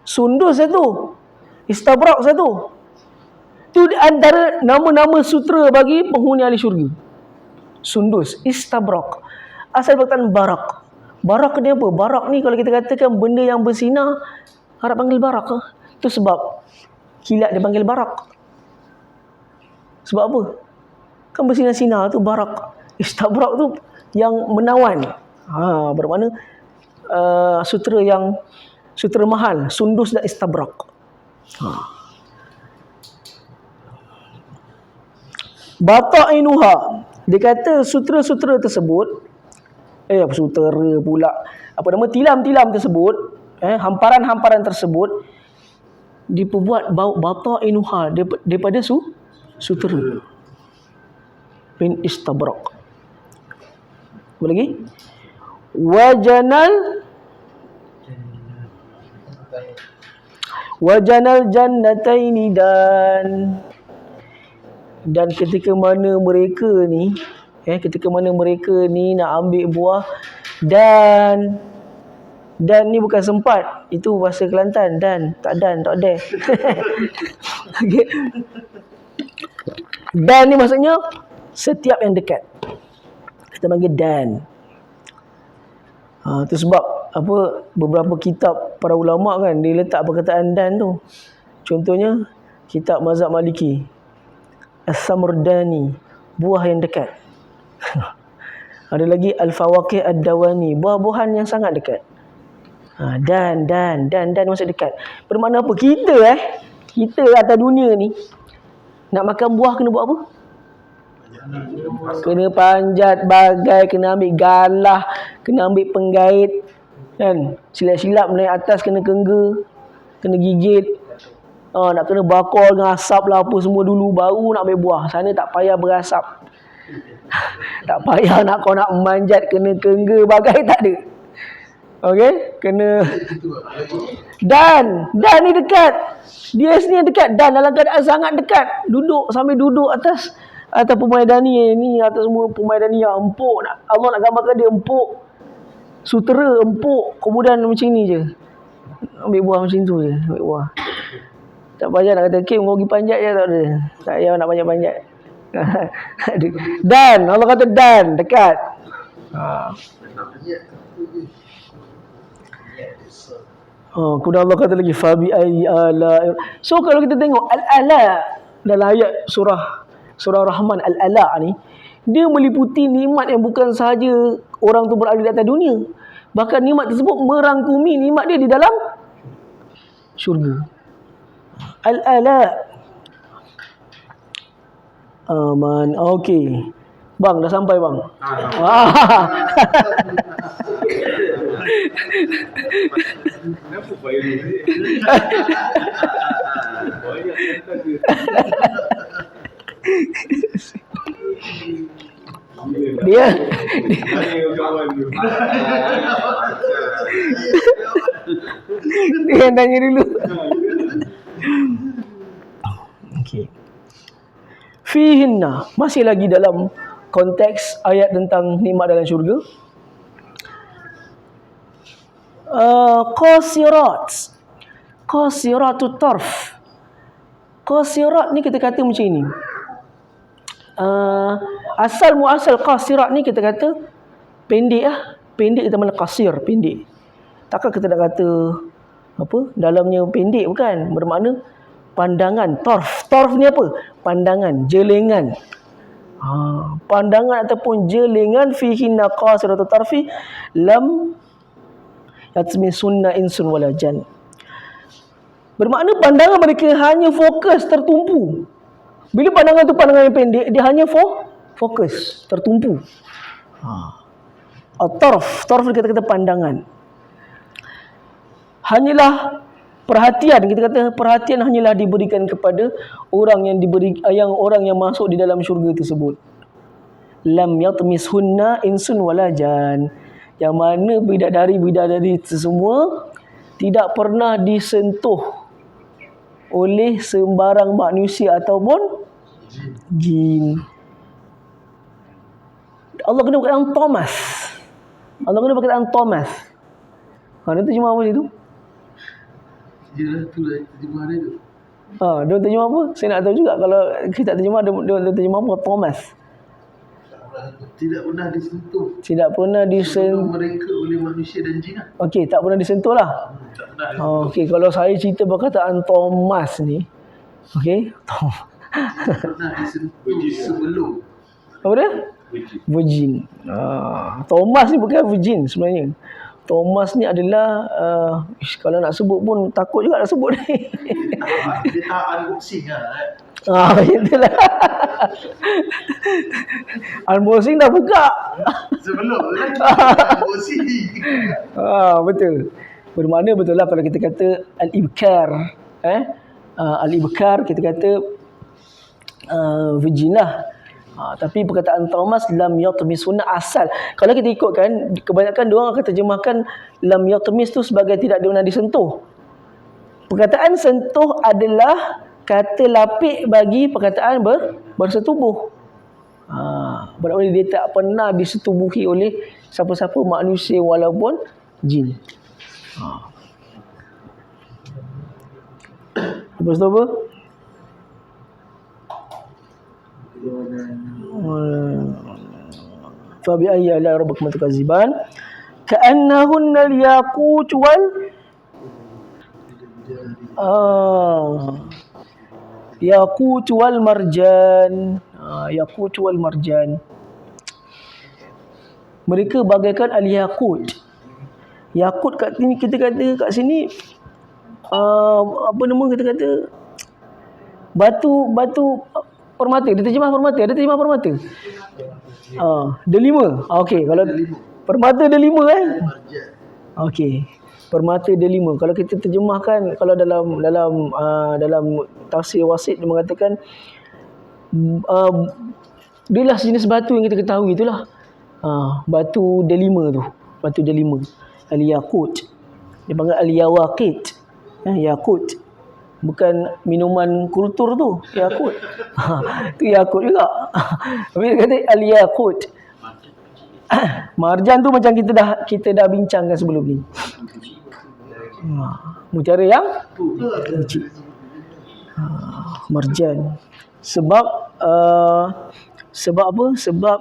Sundus satu, istabraq satu. Tu antara nama-nama sutera bagi penghuni ahli syurga. Sundus, istabrak. Asal perkataan barak. Barak ni apa? Barak ni kalau kita katakan benda yang bersinar, Arab panggil barak. Itu sebab kilat dia panggil barak. Sebab apa? Kan bersinar-sinar tu barak. Istabrak tu yang menawan. Bermakna sutera mahal, sundus dan istabrak. Bata'inuha, dia kata sutera-sutera tersebut, sutera pula, tilam-tilam tersebut, hamparan-hamparan tersebut diperbuat bata'inuha daripada sutera min istabrak. Apa lagi? Wajanal jannataini, dan ketika mana mereka ni nak ambil buah, dan ni bukan sempat, itu bahasa Kelantan, tak ada. Okay. Dan ni maksudnya setiap yang dekat, kita panggil dan. Itu sebab beberapa kitab para ulama kan, dia letak perkataan dan tu. Contohnya kitab mazhab Maliki, As-Samurdani, buah yang dekat. Ada lagi Al-Fawaqih Ad-Dawani, buah-buahan yang sangat dekat. Dan maksud dekat. Bermakna apa? Kita atas dunia ni nak makan buah kena buat apa? Kena panjat bagai, kena ambil galah, kena ambil penggait, kan? Silap-silap naik atas kena kengga, kena gigit. Nak kena bakar dengan asap lah apa semua dulu, baru nak ambil buah. Sana tak payah berasap. Tak payah nak memanjat, kena kengga bagai, tak ada. Okey, kena. Dan ni dekat. Dia sini dekat, dan dalam keadaan sangat dekat. Sambil duduk atas permaidani ni, atas semua permaidani yang empuk. Allah nak gambarkan dia empuk. Sutera empuk, kemudian macam ni je. Ambil buah macam tu je, ambil buah. Tak payah nak kata, Kim kau pergi panjat je, tak ada. Tak payah nak panjat-panjat. Dan, Allah kata dan, dekat. Kemudian Allah kata lagi, fabi ayyi ala. So kalau kita tengok al-ala dalam ayat surah Rahman, al-ala ni, dia meliputi nikmat yang bukan sahaja orang tu berada di atas dunia, bahkan nikmat tersebut merangkumi nikmat dia di dalam syurga. Al-ala. Aman. Okey. Bang, dah sampai bang. Kenapa payah ni? Banyak kata dia. Dia kawan tu. Dia tanya dulu. Okey. Fihinna, masih lagi dalam konteks ayat tentang nikmat dalam syurga. Qasiratut tarf. Qasirat ni kita kata macam ni. Asal muasal qasirat ni kita kata pendek lah. Pendek kita mana qasir, pendek. Takkan kita nak kata dalamnya pendek, bukan. Bermakna pandangan. Tarf ni apa? Pandangan, jelengan. Pandangan ataupun jelengan fihinna qasiratut tarfi lam yatmisunna insun wala jan. Bermakna pandangan mereka hanya fokus, tertumpu. Bila pandangan tu pandangan yang pendek, dia hanya fokus, tertumpu. Tarf kita kata pandangan. Hanyalah perhatian, kita kata perhatian hanyalah diberikan kepada orang yang masuk di dalam syurga tersebut. Lam yatmishunna insun wala jan. Yang mana bidadari-bidadari semua tidak pernah disentuh oleh sembarang manusia ataupun jin. Allah kena perkataan Thomas. Itu cuma apa itu? Dia tu lah terjemah dia tu. Dia terjemah apa? Saya nak tahu juga. Kalau kita tak terjemah, dia terjemah apa? Thomas. Tidak pernah disentuh Tidak pernah sebelum disentuh. mereka oleh manusia dan jin. Okey, tak pernah disentuh lah. Tak pernah disentuh. Okey, kalau saya cerita perkataan Thomas ni, okey, Tak pernah disentuh sebelum. apa dia? Virgin. Thomas ni bukan virgin sebenarnya. Thomas ni adalah kalau nak sebut pun takut juga nak sebut ni. Dia tak unboxing lah. Itulah. Unboxing dah buka. Sebelum unboxing. Betul. Bermakna betul lah kalau kita kata al-ibkar. Al-ibkar kita kata virgin lah. Tapi perkataan Thomas lam yatmisuna asal. Kalau kita ikutkan, kebanyakan diorang akan terjemahkan lam yatmis tu sebagai tidak pernah disentuh. Perkataan sentuh adalah kata lapik bagi perkataan bersetubuh. Bermakna dia tak pernah disetubuhi oleh siapa-siapa manusia walaupun jin. Lepas tu apa? Fabi ayyi ala rabbikum tukaziban ka'annahunna al-yaqut wal yaqut wal marjan. Yaqut wal marjan, mereka bagaikan al-yaqut. Yakut kat sini kita kata kat sini apa nama kita kata batu permata. Dia terjemah permata. Ada terjemah permata? Delima. Okey, kalau permata delima okey. Permata delima. Kalau kita terjemahkan, kalau dalam tafsir Wasit dia mengatakan dia lah jenis batu yang kita ketahui itulah. Batu delima tu. Batu delima. Al-yaqut. Dia panggil al-yawaqit. Yaqut. Bukan minuman kultur tu, Yakult. Tu Yakult juga. Tapi dia kata al-Yaqut. Marjan tu macam kita dah bincangkan sebelum ni. Mutiara yang kecil. Marjan. Sebab apa? Sebab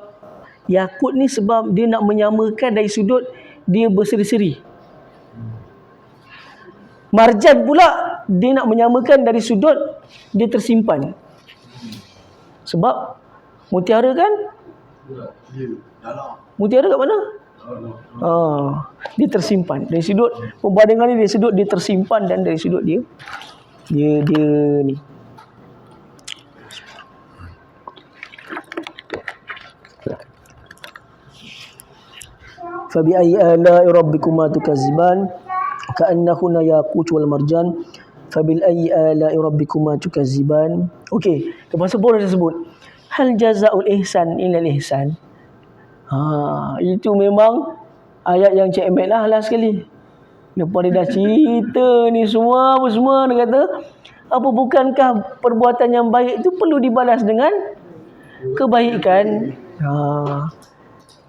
Yakut ni sebab dia nak menyamakan dari sudut dia berseri-seri. Marjan pula dia nak menyamakan dari sudut dia tersimpan. Sebab mutiara kan? Mutiara kat mana? Dia tersimpan. Dari sudut perbandingan ni, dari sudut dia tersimpan dan dari sudut dia ni. Fabi ayyi ala'i rabbikuma tukaziban ka'annahunna yaqut wal marjan fabil ayyi ala'i rabbikuma tukaziban. Okey, lepas tu boleh disebut hal jazaul ihsan illa ihsan. Itu memang ayat yang Cik Ahmed lah last sekali. Lepas dia dah cerita ni semua dia kata, apa bukankah perbuatan yang baik itu perlu dibalas dengan kebaikan?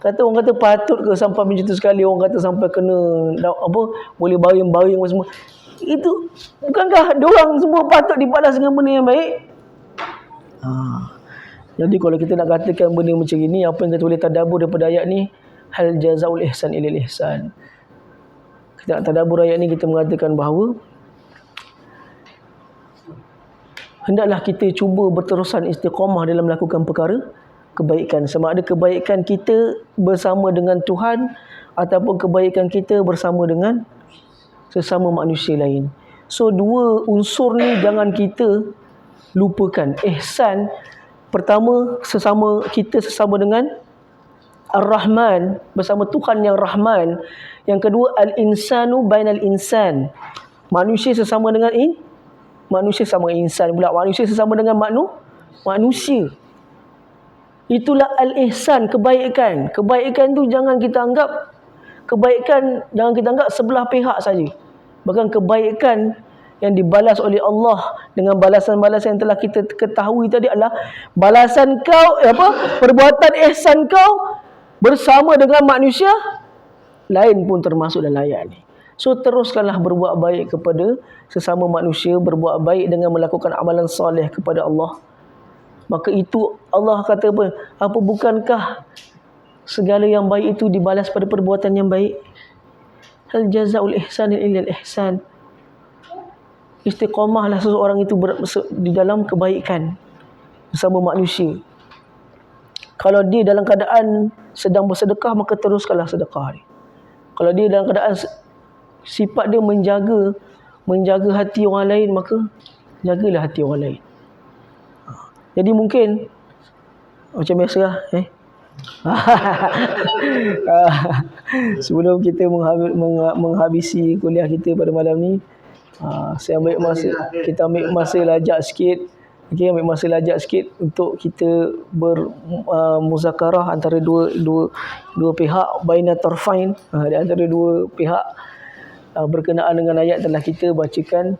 Orang kata patut ke sampai macam tu sekali, orang kata sampai kena apa, boleh baring-baring semua. Itu bukankah diorang semua patut dibalas dengan benda yang baik? Jadi kalau kita nak katakan benda macam ini, apa yang kita boleh tadabbur daripada ayat ni, hal jazaul ihsan ilal ihsan. Kita nak tadabbur ayat ni, kita mengatakan bahawa hendaklah kita cuba berterusan istiqamah dalam melakukan perkara kebaikan, sama ada kebaikan kita bersama dengan Tuhan ataupun kebaikan kita bersama dengan sesama manusia lain. So dua unsur ni jangan kita lupakan. Ihsan pertama sesama dengan Ar-Rahman, bersama Tuhan yang Rahman. Yang kedua al-insanu bainal insan. Manusia sesama dengan manusia sama insan pula. Manusia sesama dengan manusia. Itulah al-ihsan, kebaikan. Kebaikan tu jangan kita anggap sebelah pihak saja. Bahkan kebaikan yang dibalas oleh Allah dengan balasan-balasan yang telah kita ketahui tadi adalah balasan kau perbuatan ihsan kau bersama dengan manusia lain pun termasuk dalam ayat ni. So teruskanlah berbuat baik kepada sesama manusia, berbuat baik dengan melakukan amalan soleh kepada Allah. Maka itu Allah kata apa? Apa bukankah segala yang baik itu dibalas pada perbuatan yang baik? Hal jazaul ihsan illa al ihsan. Istiqamahlah seseorang itu di dalam kebaikan bersama manusia. Kalau dia dalam keadaan sedang bersedekah, maka teruskanlah sedekah dia. Kalau dia dalam keadaan sifat dia menjaga hati orang lain, maka jagalah hati orang lain. Jadi mungkin macam biasa lah, sebelum kita menghabisi kuliah kita pada malam ni, saya ambil masa, kita ambil masa lajak sikit. Okey, ambil masa lajak sikit untuk kita bermuzakarah antara dua pihak, baina tarfain, di antara dua pihak berkenaan dengan ayat telah kita bacakan